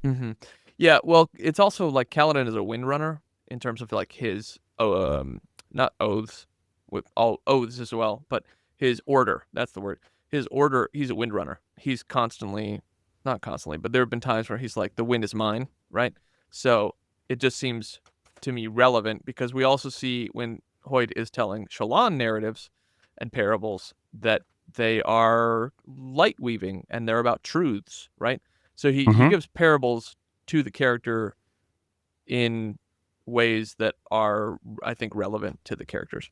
Mm-hmm. Yeah, well, it's also like Kaladin is a windrunner in terms of like his, not oaths, with all oaths as well, but his order, that's the word. His order, he's a windrunner. He's not constantly, but there have been times where he's like, the wind is mine, right? So it just seems to me relevant because we also see when Hoid is telling Shallan narratives and parables that they are light weaving and they're about truths, right? So he gives parables to the character in ways that are, I think, relevant to the characters,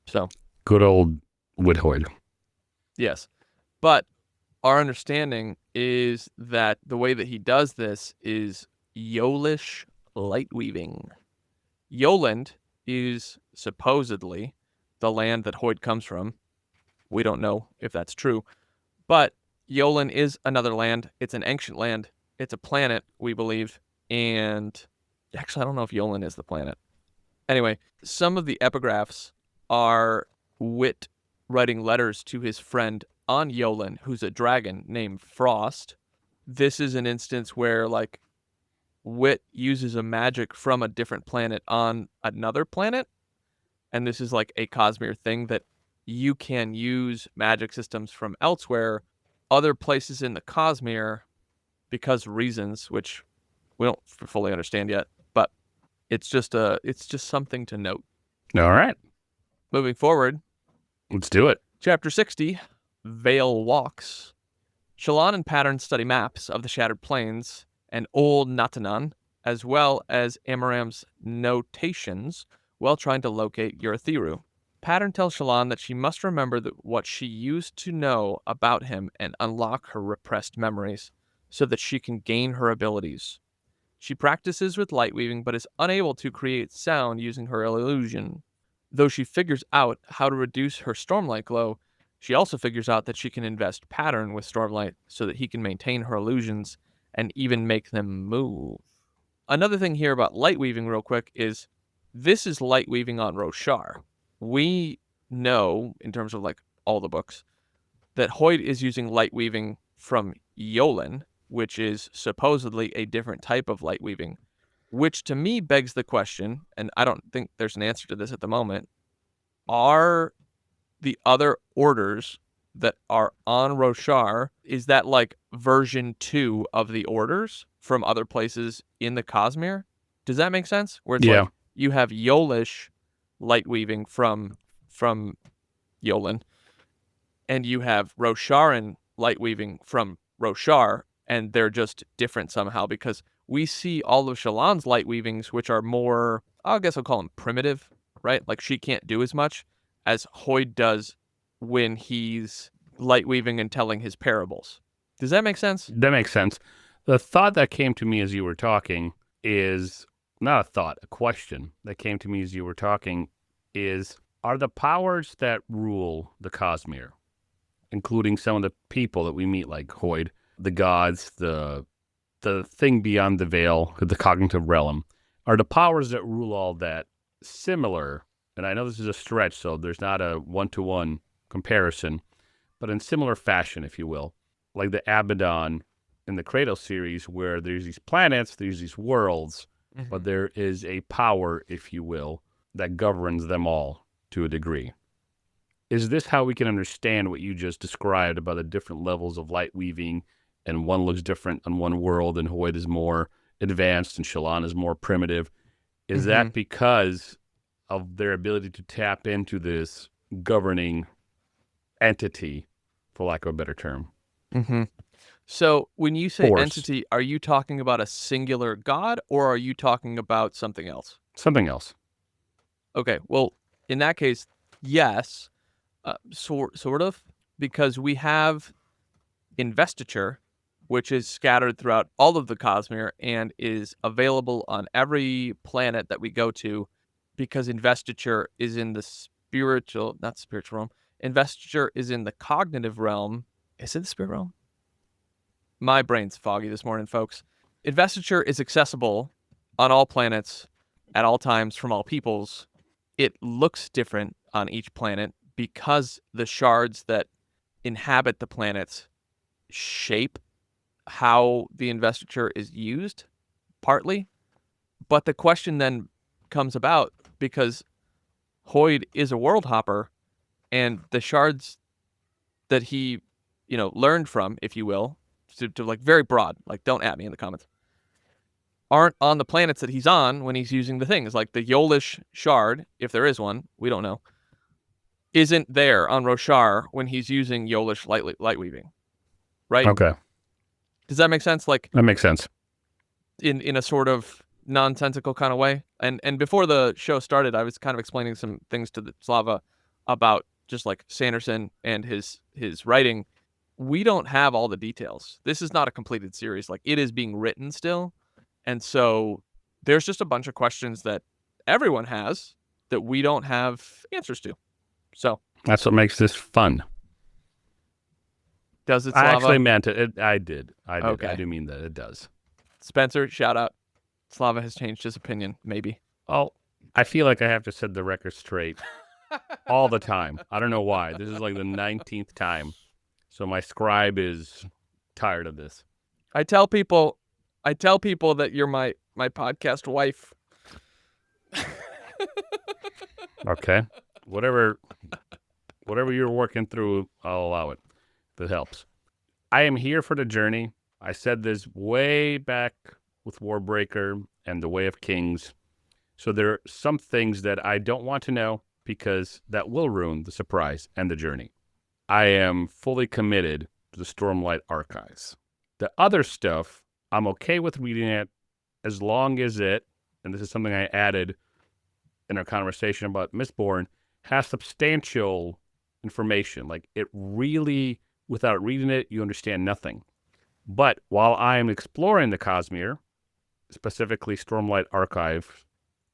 So. Good old Hoid. Yes. But our understanding is that the way that he does this is Yolish light weaving. Yoland is supposedly the land that Hoid comes from. We don't know if that's true. But Yolan is another land. It's an ancient land. It's a planet, we believe. And actually, I don't know if Yolan is the planet. Anyway, some of the epigraphs are Wit writing letters to his friend on Yolan, who's a dragon named Frost. This is an instance where, like, Wit uses a magic from a different planet on another planet. And this is like a Cosmere thing that you can use magic systems from elsewhere, other places in the Cosmere, because of reasons which we don't fully understand yet. But it's just something to note. All right. Moving forward. Let's do it. Chapter 60, Vale Walks. Shallan and Pattern study maps of the Shattered Plains and Old Natanan, as well as Amaram's notations, while trying to locate Urithiru. Pattern tells Shallan that she must remember what she used to know about him and unlock her repressed memories, so that she can gain her abilities. She practices with light weaving, but is unable to create sound using her illusion. Though she figures out how to reduce her Stormlight glow, she also figures out that she can invest Pattern with Stormlight so that he can maintain her illusions and even make them move. Another thing here about light weaving real quick is this is light weaving on Roshar. We know, in terms of like all the books, that Hoid is using light weaving from Yolan, which is supposedly a different type of light weaving, which to me begs the question, and I don't think there's an answer to this at the moment, are the other orders that are on Roshar, is that like version 2 of the orders from other places in the Cosmere? Does that make sense? Where it's like you have Yolish light weaving from Yolan, and you have Rosharan light weaving from Roshar, and they're just different somehow because we see all of Shallan's light weavings, which are more, I guess I'll call them primitive, right? Like she can't do as much as Hoid does when he's light weaving and telling his parables. Does that make sense? That makes sense. The thought that came to me as you were talking is not a thought, a question that came to me as you were talking is, are the powers that rule the Cosmere, including some of the people that we meet like Hoid, the gods, the the thing beyond the veil, the cognitive realm, are the powers that rule all that similar, and I know this is a stretch, so there's not a one-to-one comparison, but in similar fashion, if you will, like the Abaddon in the Kratos series, where there's these planets, there's these worlds, but there is a power, if you will, that governs them all to a degree. Is this how we can understand what you just described about the different levels of light weaving, and one looks different on one world, and Hoid is more advanced, and Shallan is more primitive? Is that because of their ability to tap into this governing entity, for lack of a better term? So when you say Force. entity, are you talking about a singular god, or are you talking about something else? Something else. Okay, well, in that case, yes, sort of, because we have investiture, which is scattered throughout all of the Cosmere and is available on every planet that we go to, because investiture is in the not spiritual realm. Investiture is in the cognitive realm. Is it the spirit realm? My brain's foggy this morning, folks. Investiture is accessible on all planets at all times from all peoples. It looks different on each planet because the shards that inhabit the planets shape how the investiture is used, partly. But the question then comes about because Hoid is a world hopper, and the shards that he, learned from, if you will, to like very broad, like don't at me in the comments, aren't on the planets that he's on when he's using the things. Like the Yolish shard, if there is one, we don't know, isn't there on Roshar when he's using Yolish light weaving, right? Okay. Does that make sense? Like That makes sense. in a sort of nonsensical kind of way. And before the show started, I was kind of explaining some things to the Slava about just like Sanderson and his writing. We don't have all the details. This is not a completed series. Like, it is being written still. And so there's just a bunch of questions that everyone has that we don't have answers to. So that's what makes this fun. Does it, Slava? I actually meant it. I did. Okay. I do mean that. It does. Spencer, shout out. Slava has changed his opinion, maybe. Oh, I feel like I have to set the record straight all the time. I don't know why. This is like the 19th time. So my scribe is tired of this. I tell people that you're my podcast wife. Okay. Whatever you're working through, I'll allow it. That helps. I am here for the journey. I said this way back with Warbreaker and the Way of Kings. So there are some things that I don't want to know because that will ruin the surprise and the journey. I am fully committed to the Stormlight archives. The other stuff, I'm okay with reading it as long as it, and this is something I added in our conversation about Mistborn, has substantial information. Like, it really, without reading it, you understand nothing. But while I am exploring the Cosmere, specifically Stormlight Archive,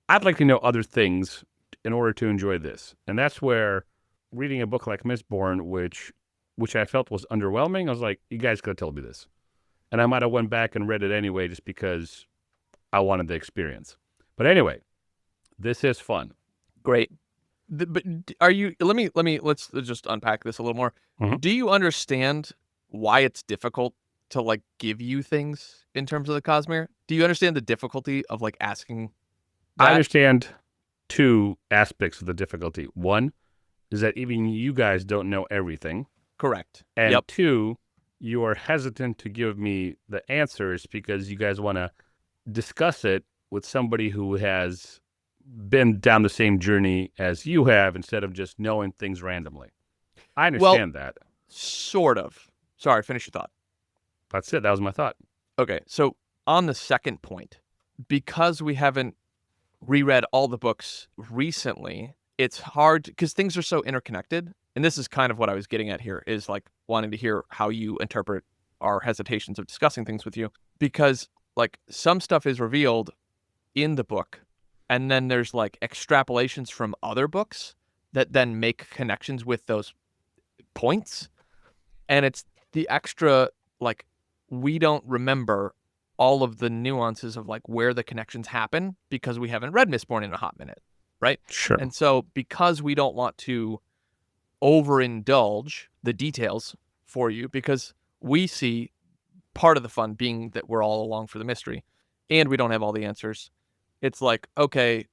I'd like to know other things in order to enjoy this. And that's where reading a book like Mistborn, which I felt was underwhelming, I was like, you guys could have told me this. And I might have went back and read it anyway just because I wanted the experience. But anyway, this is fun. Great. But are you, let's just unpack this a little more. Mm-hmm. Do you understand why it's difficult to like give you things in terms of the Cosmere? Do you understand the difficulty of like asking that? I understand two aspects of the difficulty. One is that even you guys don't know everything. Correct. And yep. Two, you are hesitant to give me the answers because you guys want to discuss it with somebody who has been down the same journey as you have instead of just knowing things randomly. I understand that. Sort of. Sorry, finish your thought. That's it. That was my thought. Okay, so on the second point, because we haven't reread all the books recently, it's hard because things are so interconnected. And this is kind of what I was getting at here, is like wanting to hear how you interpret our hesitations of discussing things with you. Because like some stuff is revealed in the book, and then there's like extrapolations from other books that then make connections with those points. And it's the extra, like, we don't remember all of the nuances of like where the connections happen because we haven't read Mistborn in a hot minute, right? Sure. And so because we don't want to overindulge the details for you, because we see part of the fun being that we're all along for the mystery and we don't have all the answers. It's like, okay,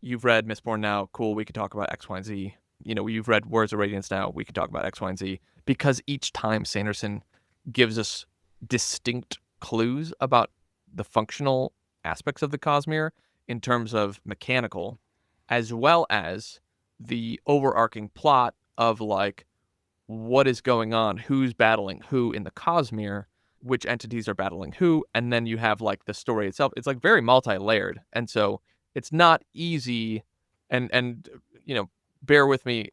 you've read Mistborn now. Cool. We could talk about X, Y, and Z. You've read Words of Radiance now. We could talk about X, Y, and Z. Because each time Sanderson gives us distinct clues about the functional aspects of the Cosmere in terms of mechanical, as well as the overarching plot of like what is going on, who's battling who in the Cosmere, which entities are battling who, and then you have like the story itself. It's like very multi-layered, and so it's not easy. And bear with me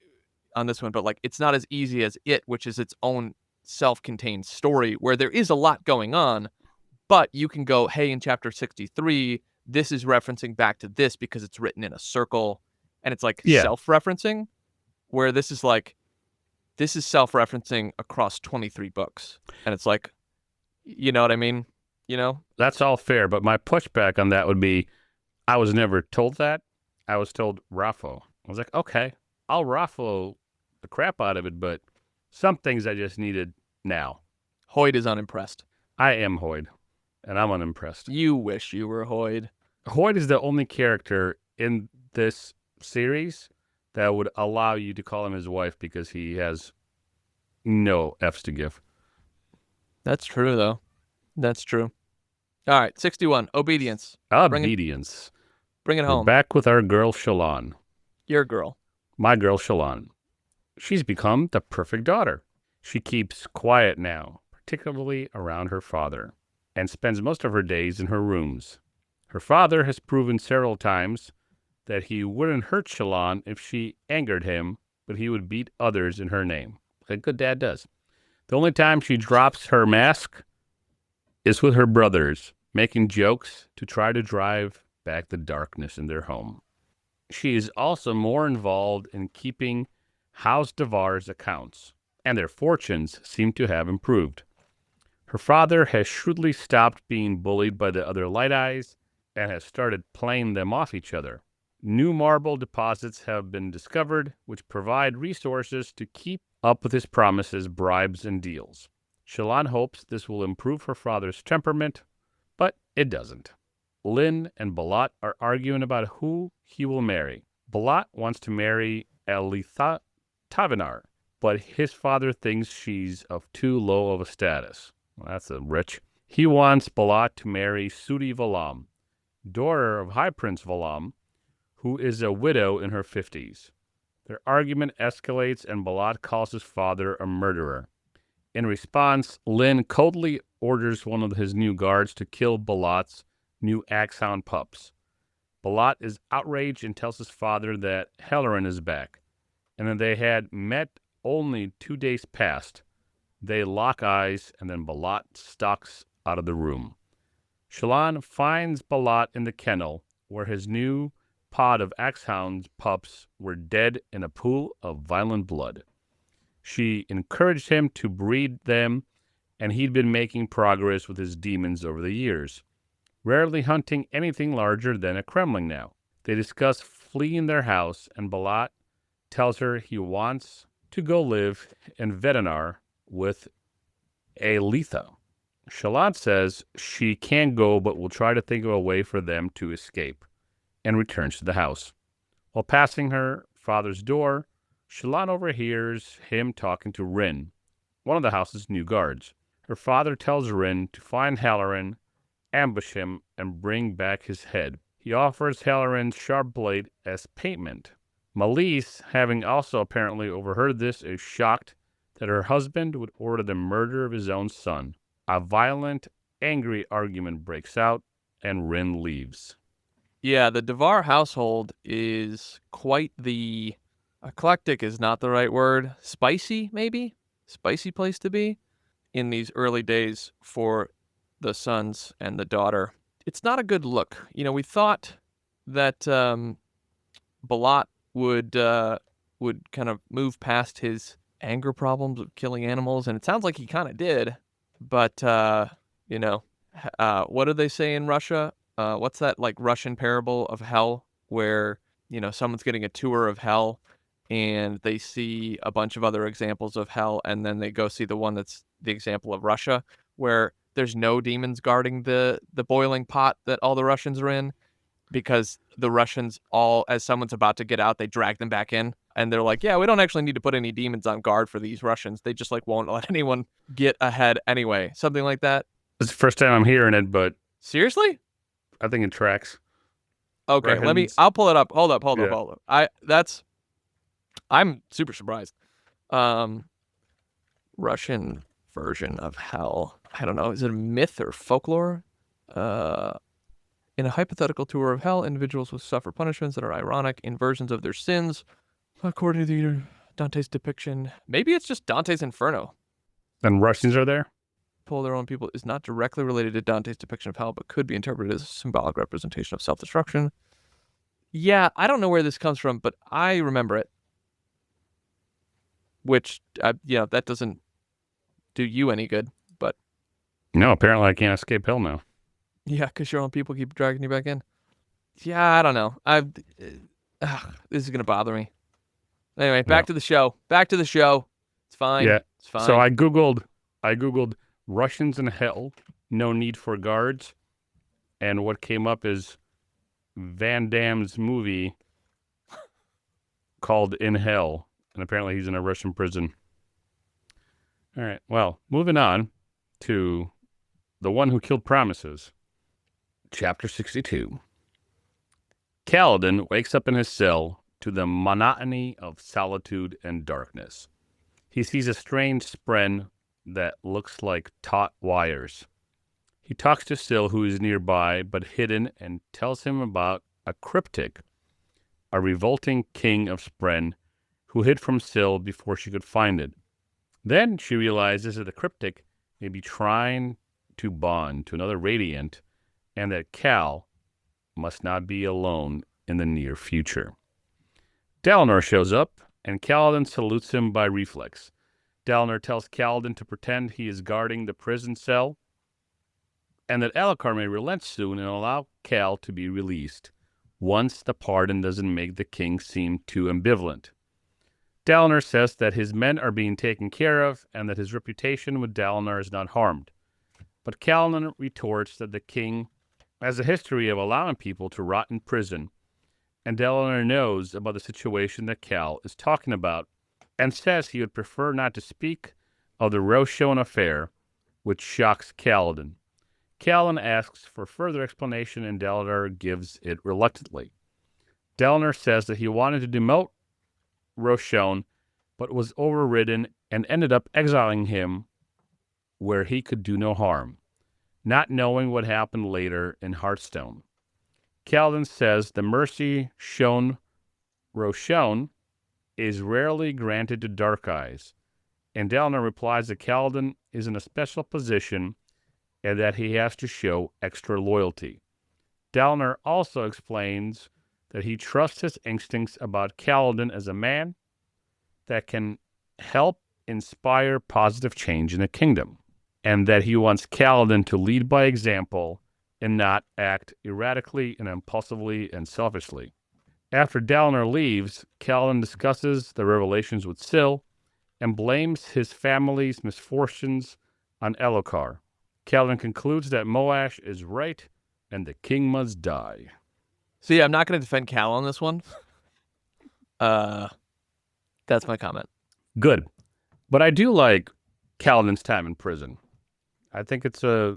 on this one, but like it's not as easy as It, which is its own self-contained story where there is a lot going on, but you can go, hey, in chapter 63, this is referencing back to this because it's written in a circle, and it's like self-referencing, where this is self-referencing across 23 books, and it's like, you know what I mean? That's all fair, but my pushback on that would be, I was never told that. I was told Raffo. I was like, okay, I'll Raffo the crap out of it, but some things I just needed now. Hoid is unimpressed. I am Hoid, and I'm unimpressed. You wish you were Hoid. Hoid is the only character in this series that would allow you to call him his wife because he has no F's to give. That's true, though. That's true. All right, 61, Obedience. Obedience. Bring it home. We're back with our girl Shallan. Your girl. My girl Shallan. She's become the perfect daughter. She keeps quiet now, particularly around her father, and spends most of her days in her rooms. Her father has proven several times that he wouldn't hurt Shallan if she angered him, but he would beat others in her name, like a good dad does. The only time she drops her mask is with her brothers, making jokes to try to drive back the darkness in their home. She is also more involved in keeping House Davar's accounts, and their fortunes seem to have improved. Her father has shrewdly stopped being bullied by the other Light Eyes and has started playing them off each other. New marble deposits have been discovered, which provide resources to keep up with his promises, bribes, and deals. Shallan hopes this will improve her father's temperament, but it doesn't. Lynn and Balat are arguing about who he will marry. Balat wants to marry Elitha Tavenar, but his father thinks she's of too low of a status. Well, that's a rich. He wants Balat to marry Sudi Valam, daughter of High Prince Valam, who is a widow in her 50s. Their argument escalates and Balat calls his father a murderer. In response, Lynn coldly orders one of his new guards to kill Balat's new Axhound pups. Balat is outraged and tells his father that Halloran is back, and that they had met only 2 days past. They lock eyes, and then Balat stalks out of the room. Shallan finds Balat in the kennel, where his new pod of Axhound pups were dead in a pool of violent blood. She encouraged him to breed them, and he'd been making progress with his demons over the years, rarely hunting anything larger than a Kremling now. They discuss fleeing their house, and Balat tells her he wants to go live in Vedenar with Elitha. Shallan says she can't go, but will try to think of a way for them to escape, and returns to the house. While passing her father's door, Shallan overhears him talking to Rin, one of the house's new guards. Her father tells Rin to find Halloran, ambush him, and bring back his head. He offers Halloran's sharp blade as payment. Malise, having also apparently overheard this, is shocked that her husband would order the murder of his own son. A violent, angry argument breaks out, and Rin leaves. Yeah, the Davar household is quite the... eclectic is not the right word. Spicy, maybe? Spicy place to be in these early days for the sons and the daughter. It's not a good look. We thought that Balat would kind of move past his anger problems with killing animals, and it sounds like he kind of did. But, what do they say in Russia? What's that like Russian parable of hell where, someone's getting a tour of hell and they see a bunch of other examples of hell and then they go see the one that's the example of Russia where there's no demons guarding the boiling pot that all the Russians are in because the Russians all, as someone's about to get out, they drag them back in. And they're like, yeah, we don't actually need to put any demons on guard for these Russians. They just like won't let anyone get ahead anyway. Something like that. It's the first time I'm hearing it, but Seriously? I think it tracks. Okay, Russians. I'll pull it up. Hold up. Yeah. I'm super surprised. Russian version of hell. I don't know. Is it a myth or folklore? In a hypothetical tour of hell, individuals will suffer punishments that are ironic inversions of their sins, according to Dante's depiction. Maybe it's just Dante's Inferno. And Russians are there? Pull their own people is not directly related to Dante's depiction of hell, but could be interpreted as a symbolic representation of self-destruction. Yeah, I don't know where this comes from, but I remember it. Which, that doesn't do you any good, but... No, apparently I can't escape hell now. Yeah, because your own people keep dragging you back in. Yeah, I don't know. This is going to bother me. Anyway, back to the show. It's fine. Yeah. It's fine. So I Googled Russians in hell, no need for guards. And what came up is Van Damme's movie called In Hell. And apparently he's in a Russian prison. All right. Well, moving on to The One Who Killed Promises. Chapter 62. Kaladin wakes up in his cell to the monotony of solitude and darkness. He sees a strange spren that looks like taut wires. He talks to Syl, who is nearby but hidden, and tells him about a cryptic, a revolting king of spren, who hid from Syl before she could find it. Then she realizes that the cryptic may be trying to bond to another Radiant, and that Cal must not be alone in the near future. Dalinar shows up, and Kaladin salutes him by reflex. Dalinar tells Kaladin to pretend he is guarding the prison cell, and that Elhokar may relent soon and allow Cal to be released, once the pardon doesn't make the king seem too ambivalent. Dalinar says that his men are being taken care of, and that his reputation with Dalinar is not harmed. But Kaladin retorts that the king has a history of allowing people to rot in prison, and Dalinar knows about the situation that Cal is talking about, and says he would prefer not to speak of the Roshar affair, which shocks Kaladin. Kaladin asks for further explanation, and Dalinar gives it reluctantly. Dalinar says that he wanted to demote Roshar, but was overridden and ended up exiling him where he could do no harm, not knowing what happened later in Hearthstone. Kaladin says the mercy shown Roshar is rarely granted to Dark Eyes, and Dalinar replies that Kaladin is in a special position and that he has to show extra loyalty. Dalinar also explains that he trusts his instincts about Kaladin as a man that can help inspire positive change in the kingdom, and that he wants Kaladin to lead by example and not act erratically and impulsively and selfishly. After Dalinar leaves, Kaladin discusses the revelations with Syl and blames his family's misfortunes on Elhokar. Kaladin concludes that Moash is right and the king must die. So yeah, I'm not going to defend Cal on this one. That's my comment. Good. But I do like Kaladin's time in prison. I think it's a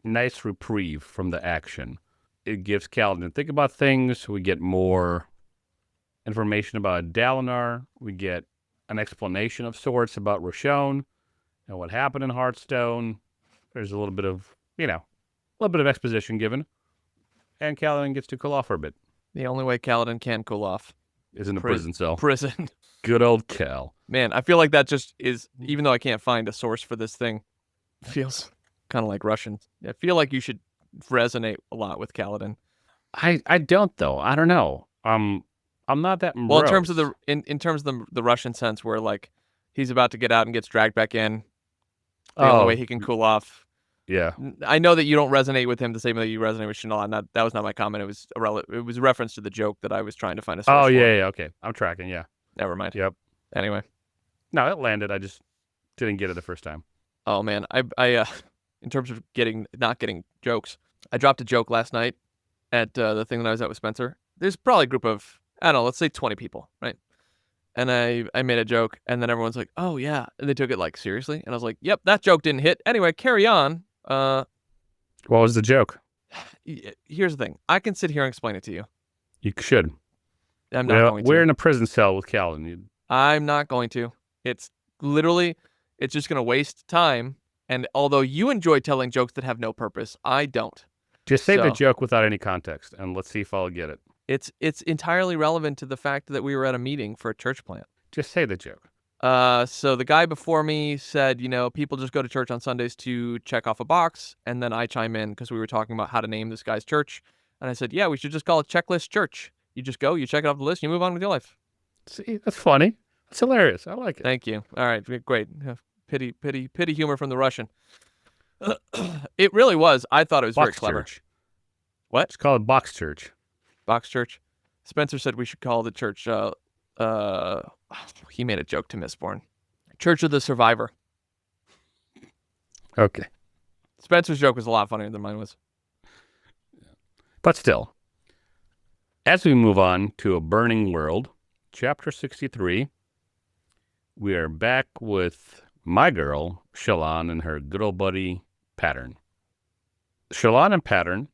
nice reprieve from the action. It gives Kaladin to think about things. We get more information about Dalinar. We get an explanation of sorts about Roshar and what happened in Hearthstone. There's a little bit of, exposition given. And Kaladin gets to cool off for a bit. The only way Kaladin can cool off is in a prison cell. Prison. Good old Cal. Man, I feel like that just is, even though I can't find a source for this thing, feels kind of like Russians. I feel like you should resonate a lot with Kaladin. I don't, though. I don't know. I'm not that morose. Well, in terms of the Russian sense, where like he's about to get out and gets dragged back in, the only way he can cool off. Yeah. I know that you don't resonate with him the same way that you resonate with Shallan. That was not my comment. It was it was a reference to the joke that I was trying to find a source Oh, for. yeah, okay. I'm tracking, yeah. Never mind. Yep. Anyway. No, it landed. I just didn't get it the first time. Oh, man. I in terms of not getting jokes, I dropped a joke last night at the thing that I was at with Spencer. There's probably a group of, I don't know, let's say 20 people, right? And I made a joke, and then everyone's like, oh, yeah. And they took it, like, seriously. And I was like, yep, that joke didn't hit. Anyway, carry on. What was the joke? Here's the thing. I can sit here and explain it to you. You should. I'm not going to. We're in a prison cell with Kaladin. I'm not going to. It's literally, it's just going to waste time. And although you enjoy telling jokes that have no purpose, I don't. Just say the joke without any context, and let's see if I'll get it. It's entirely relevant to the fact that we were at a meeting for a church plant. Just say the joke. So the guy before me said, people just go to church on Sundays to check off a box. And then I chime in because we were talking about how to name this guy's church. And I said, yeah, we should just call it Checklist Church. You just go, you check it off the list, you move on with your life. See, that's funny. That's hilarious. I like it. Thank you. All right, great. Pity humor from the Russian. It really was. I thought it was very clever. Church. What? It's called Box Church. Box Church. Spencer said we should call the church, he made a joke to Mistborn. Church of the Survivor. Okay. Spencer's joke was a lot funnier than mine was. But still, as we move on to A Burning World, Chapter 63, we are back with my girl, Shallan, and her good old buddy, Pattern. Shallan and Pattern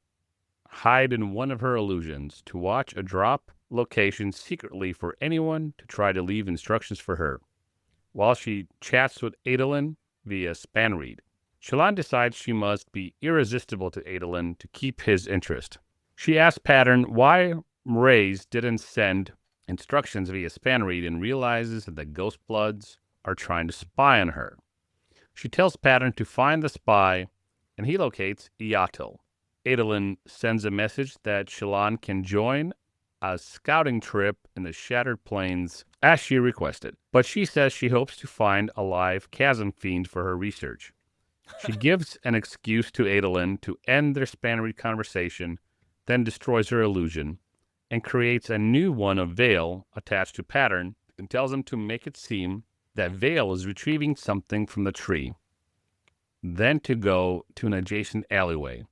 hide in one of her illusions to watch a drop location secretly for anyone to try to leave instructions for her, while she chats with Adolin via spanreed. Shallan decides she must be irresistible to Adolin to keep his interest. She asks Pattern why Mraize didn't send instructions via spanreed and realizes that the Ghostbloods are trying to spy on her. She tells Pattern to find the spy, and he locates Eyatil. Adolin sends a message that Shallan can join a scouting trip in the Shattered Plains as she requested, but she says she hopes to find a live chasm fiend for her research. She gives an excuse to Adolin to end their spanreed conversation, then destroys her illusion, and creates a new one of Vale attached to Pattern, and tells him to make it seem that Vale is retrieving something from the tree, then to go to an adjacent alleyway.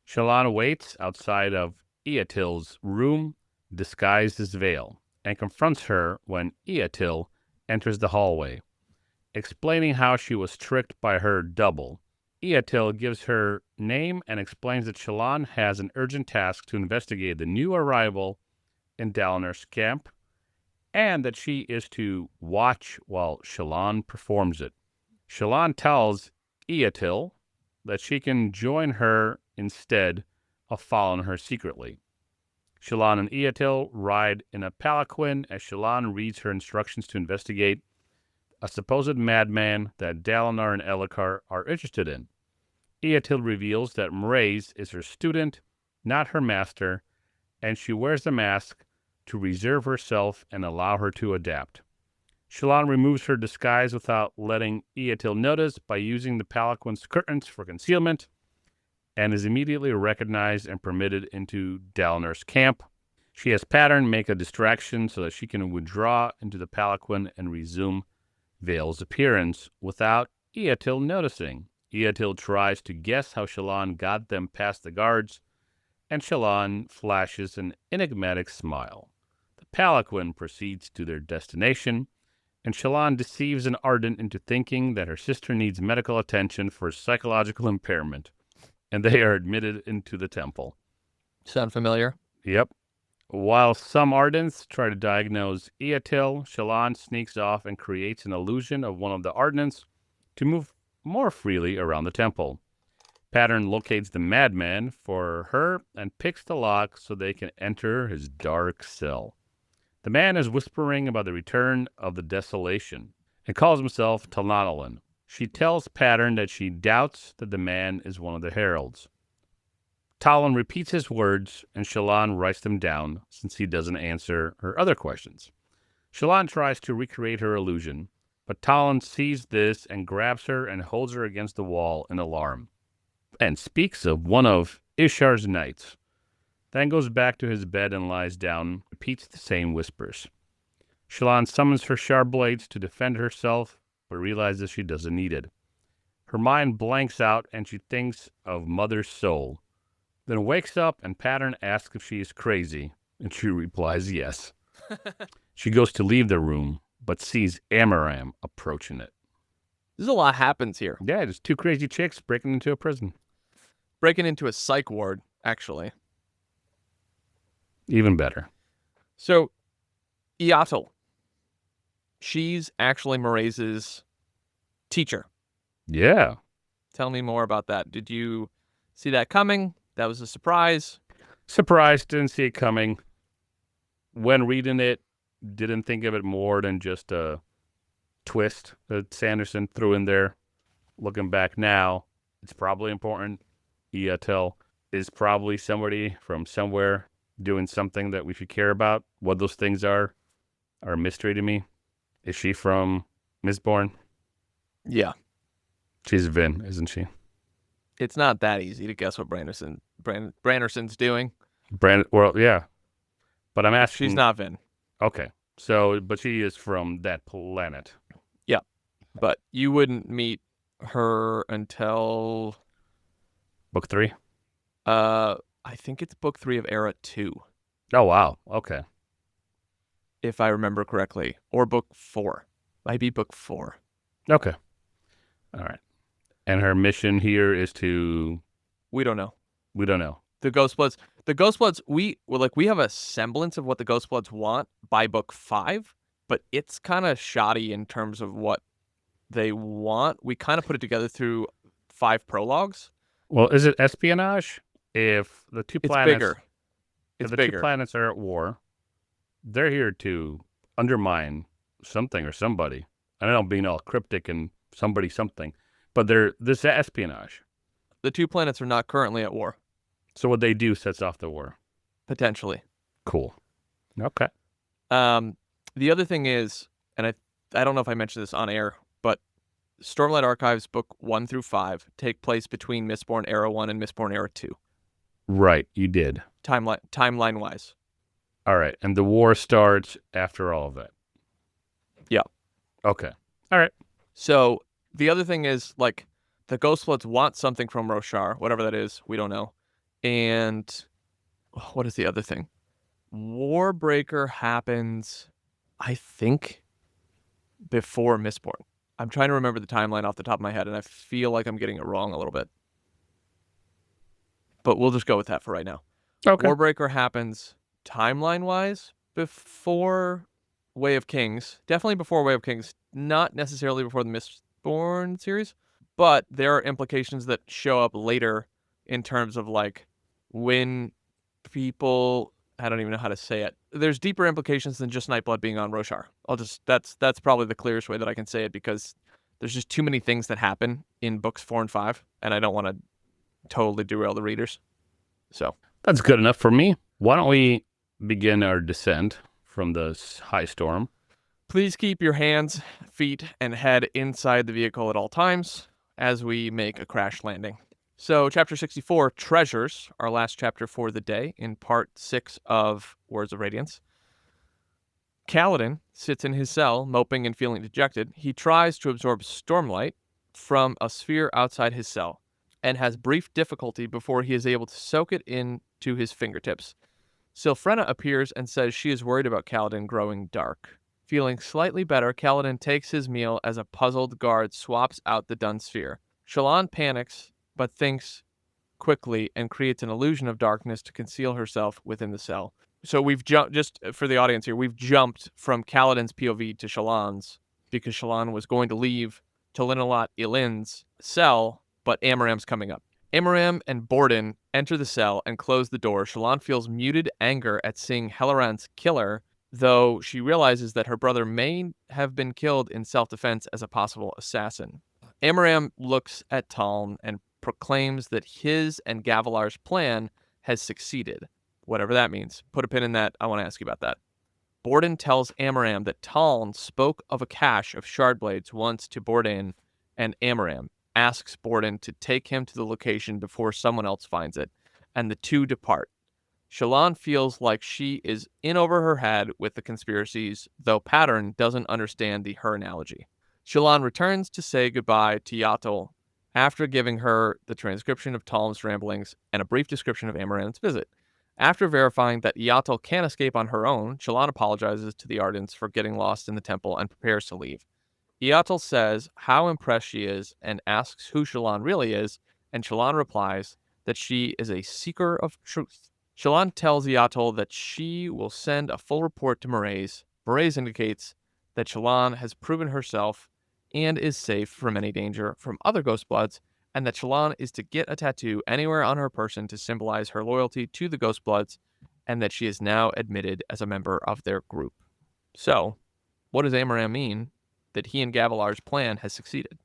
Shallan waits outside of Eyatil's room, disguised as Vale, and confronts her when Eyatil enters the hallway, explaining how she was tricked by her double. Eyatil gives her name and explains that Shallan has an urgent task to investigate the new arrival in Dalinar's camp, and that she is to watch while Shallan performs it. Shallan tells Eyatil that she can join her instead of following her secretly. Shallan and Eyatil ride in a palanquin as Shallan reads her instructions to investigate a supposed madman that Dalinar and Elhokar are interested in. Eyatil reveals that Mraize is her student, not her master, and she wears the mask to reserve herself and allow her to adapt. Shallan removes her disguise without letting Eyatil notice by using the palanquin's curtains for concealment, and is immediately recognized and permitted into Dalinar's camp. She has Pattern make a distraction so that she can withdraw into the palanquin and resume Vale's appearance without Eyatil noticing. Eyatil tries to guess how Shallan got them past the guards, and Shallan flashes an enigmatic smile. The palanquin proceeds to their destination, and Shallan deceives an Ardent into thinking that her sister needs medical attention for psychological impairment, and they are admitted into the temple. Sound familiar? Yep. While some Ardents try to diagnose Eyatil, Shallan sneaks off and creates an illusion of one of the Ardents to move more freely around the temple. Pattern locates the madman for her and picks the lock so they can enter his dark cell. The man is whispering about the return of the desolation and calls himself Talanolan. She tells Pattern that she doubts that the man is one of the Heralds. Talon repeats his words, and Shallan writes them down since he doesn't answer her other questions. Shallan tries to recreate her illusion, but Talon sees this and grabs her and holds her against the wall in alarm. and speaks of one of Ishar's knights. Then goes back to his bed and lies down, repeats the same whispers. Shallan summons her sharp blades to defend herself, but realizes she doesn't need it. Her mind blanks out and she thinks of Mother's soul. Then wakes up and Pattern asks if she is crazy, and she replies yes. She goes to leave the room, but sees Amaram approaching it. There's a lot happens here. Yeah, there's two crazy chicks breaking into a prison. Breaking into a psych ward, actually. Even better. So, Iatl. She's actually Moraze's teacher. Yeah. Tell me more about that. Did you see that coming? That was a surprise. Surprised, didn't see it coming. When reading it, didn't think of it more than just a twist that Sanderson threw in there. Looking back now, it's probably important. Iatl is probably somebody from somewhere doing something that we should care about. What those things are a mystery to me. Is she from Mistborn? Yeah. She's Vin, isn't she? It's not that easy to guess what Branderson's doing. Well, yeah. But I'm asking... She's not Vin. Okay. So, but she is from that planet. Yeah. But you wouldn't meet her until... Book 3? I think it's book 3 of Era 2. Oh, wow. Okay. If I remember correctly. Or book 4. Might be book 4. Okay. All right. And her mission here is to... We don't know. We don't know. The Ghostbloods, we have a semblance of what the Ghostbloods want by book 5, but it's kind of shoddy in terms of what they want. We kind of put it together through 5 prologues. Well, is it espionage? If the two planets... It's bigger. If the two planets are at war, they're here to undermine something or somebody. I don't know, being all cryptic and somebody something, but this is espionage. The two planets are not currently at war. So what they do sets off the war. Potentially. Cool. Okay. The other thing is, and I don't know if I mentioned this on air, but Stormlight Archives book 1 through 5 take place between Mistborn Era 1 and Mistborn Era 2. Right, you did. Timeline-wise. All right, and the war starts after all of that. Yeah. Okay. All right. So the other thing is, like, the Ghostbloods want something from Roshar, whatever that is, we don't know. And what is the other thing? Warbreaker happens, I think, before Mistborn. I'm trying to remember the timeline off the top of my head, and I feel like I'm getting it wrong a little bit. But we'll just go with that for right now. Okay. Warbreaker happens timeline-wise before Way of Kings. Definitely before Way of Kings. Not necessarily before the Mistborn series. But there are implications that show up later in terms of, like, when people... I don't even know how to say it. There's deeper implications than just Nightblood being on Roshar. That's probably the clearest way that I can say it, because there's just too many things that happen in books 4 and 5, and I don't want to totally derail the readers. So that's good enough for me. Why don't we begin our descent from the high storm? Please keep your hands, feet, and head inside the vehicle at all times as we make a crash landing. So, Chapter 64, Treasures, our last chapter for the day in Part 6 of Words of Radiance. Kaladin sits in his cell, moping and feeling dejected. He tries to absorb Stormlight from a sphere outside his cell, and has brief difficulty before he is able to soak it into his fingertips. Sylphrena appears and says she is worried about Kaladin growing dark. Feeling slightly better, Kaladin takes his meal as a puzzled guard swaps out the dun sphere. Shallan panics, but thinks quickly and creates an illusion of darkness to conceal herself within the cell. So we've jumped, just for the audience here, we've jumped from Kaladin's POV to Shallan's, because Shallan was going to leave Talinelat Ilin's cell, but Amaram's coming up. Amaram and Borden enter the cell and close the door. Shallan feels muted anger at seeing Helleran's killer, though she realizes that her brother may have been killed in self-defense as a possible assassin. Amaram looks at Taln and proclaims that his and Gavilar's plan has succeeded. Whatever that means. Put a pin in that. I want to ask you about that. Borden tells Amaram that Taln spoke of a cache of shard blades once to Borden and Amaram. asks Borden to take him to the location before someone else finds it, and the two depart. Shallan feels like she is in over her head with the conspiracies, though Pattern doesn't understand the her analogy. Shallan returns to say goodbye to Yatel after giving her the transcription of Talm's ramblings and a brief description of Amaranth's visit. After verifying that Yatel can't escape on her own, Shallan apologizes to the Ardents for getting lost in the temple and prepares to leave. Yatel says how impressed she is and asks who Shallan really is, and Shallan replies that she is a seeker of truth. Shallan tells Yatel that she will send a full report to Mraize. Mraize indicates that Shallan has proven herself and is safe from any danger from other Ghostbloods, and that Shallan is to get a tattoo anywhere on her person to symbolize her loyalty to the Ghostbloods, and that she is now admitted as a member of their group. So, what does Amaram mean that he and Gavilar's plan has succeeded?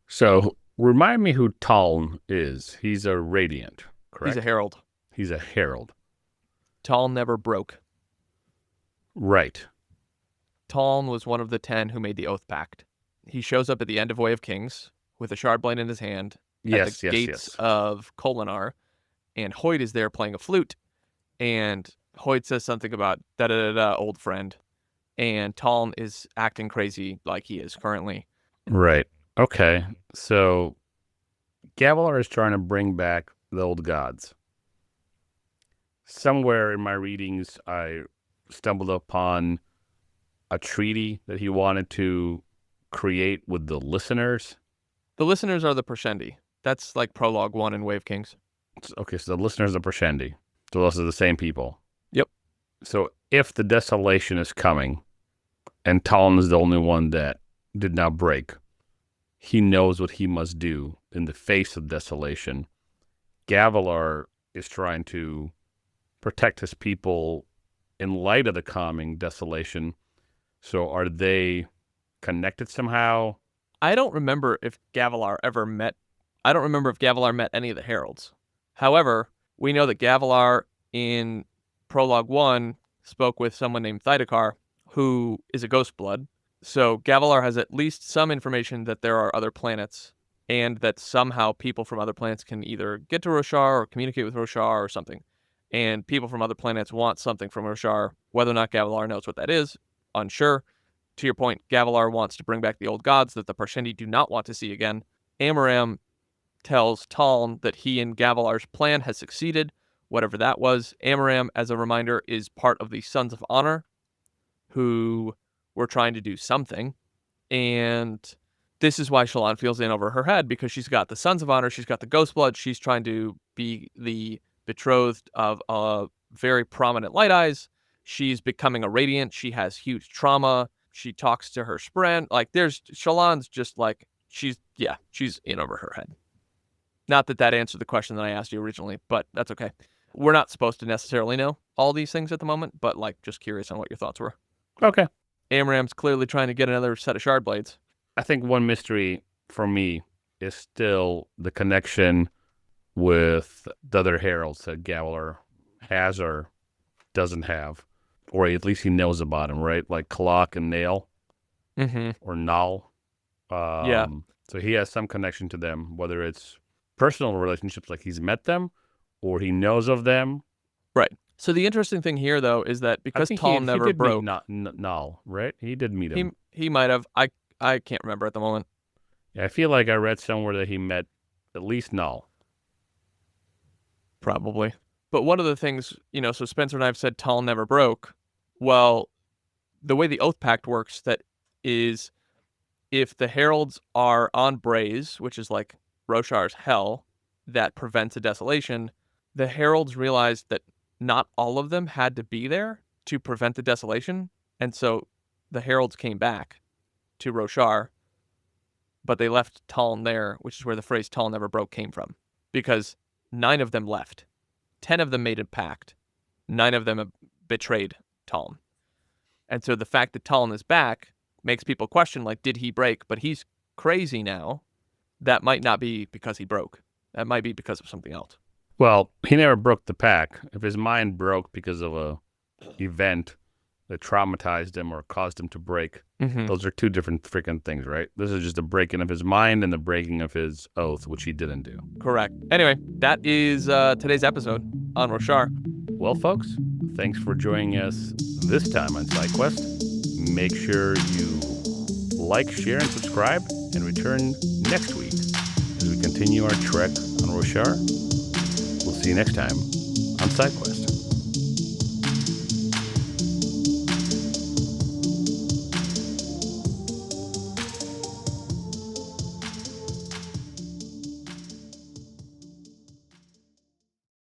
So, remind me who Taln is. He's a Radiant, correct? He's a Herald. He's a Herald. Taln never broke. Right. Taln was one of the 10 who made the Oath Pact. He shows up at the end of Way of Kings with a shardblade in his hand at the gates of Kholinar, and Hoid is there playing a flute, and Hoid says something about da-da-da-da, old friend, and Taln is acting crazy like he is currently. Right. Okay. So Gavilar is trying to bring back the old gods. Somewhere in my readings, I stumbled upon a treaty that he wanted to create with the listeners. The listeners are the Pershendi. That's like Prologue 1 in Way of Kings. Okay, so the listeners are Pershendi. So those are the same people. Yep. So if the desolation is coming, and Talon is the only one that did not break, he knows what he must do in the face of desolation. Gavilar is trying to protect his people in light of the coming desolation. So are they connected somehow? I don't remember if Gavilar met any of the Heralds. However, we know that Gavilar in Prologue 1 spoke with someone named Thydakar, who is a Ghostblood. So Gavilar has at least some information that there are other planets, and that somehow people from other planets can either get to Roshar or communicate with Roshar or something. And people from other planets want something from Roshar. Whether or not Gavilar knows what that is, unsure. To your point, Gavilar wants to bring back the old gods that the Parshendi do not want to see again. Amaram tells Taln that he and Gavilar's plan has succeeded, whatever that was. Amaram, as a reminder, is part of the Sons of Honor, who were trying to do something. And this is why Shallan feels in over her head, because she's got the Sons of Honor, she's got the Ghostblood, she's trying to be the betrothed of a very prominent Light Eyes. She's becoming a Radiant. She has huge trauma. She talks to her Spren. Like, Shallan's just like, she's in over her head. Not that answered the question that I asked you originally, but that's okay. We're not supposed to necessarily know all these things at the moment, but like, just curious on what your thoughts were. Okay. Amaram's clearly trying to get another set of shard blades. I think one mystery for me is still the connection with the other heralds that Gavilar has or doesn't have, or at least he knows about him, right? Like Kalak and Nail, or Nal. Yeah. So he has some connection to them, whether it's personal relationships, like he's met them, or he knows of them. Right. So the interesting thing here, though, is that because Taln never broke, Nal, right? He did meet him. He might have. I can't remember at the moment. Yeah, I feel like I read somewhere that he met at least Nal. Probably. But one of the things, so Spencer and I have said Taln never broke. Well, the way the Oath Pact works, that is, if the Heralds are on Braze, which is like Roshar's hell, that prevents a desolation, the Heralds realized that not all of them had to be there to prevent the desolation, and so the Heralds came back to Roshar, but they left Taln there, which is where the phrase Taln never broke came from, because 9 of them left. 10 of them made a pact. 9 of them betrayed Taln. And so the fact that Taln is back makes people question, like, did he break? But he's crazy now. That might not be because he broke. That might be because of something else. Well, he never broke the pact. If his mind broke because of a event, that traumatized him or caused him to break. Mm-hmm. Those are two different freaking things, right? This is just a breaking of his mind and the breaking of his oath, which he didn't do. Correct. Anyway, that is today's episode on Roshar. Well, folks, thanks for joining us this time on SideQuest. Make sure you like, share, and subscribe, and return next week as we continue our trek on Roshar. We'll see you next time on SideQuest.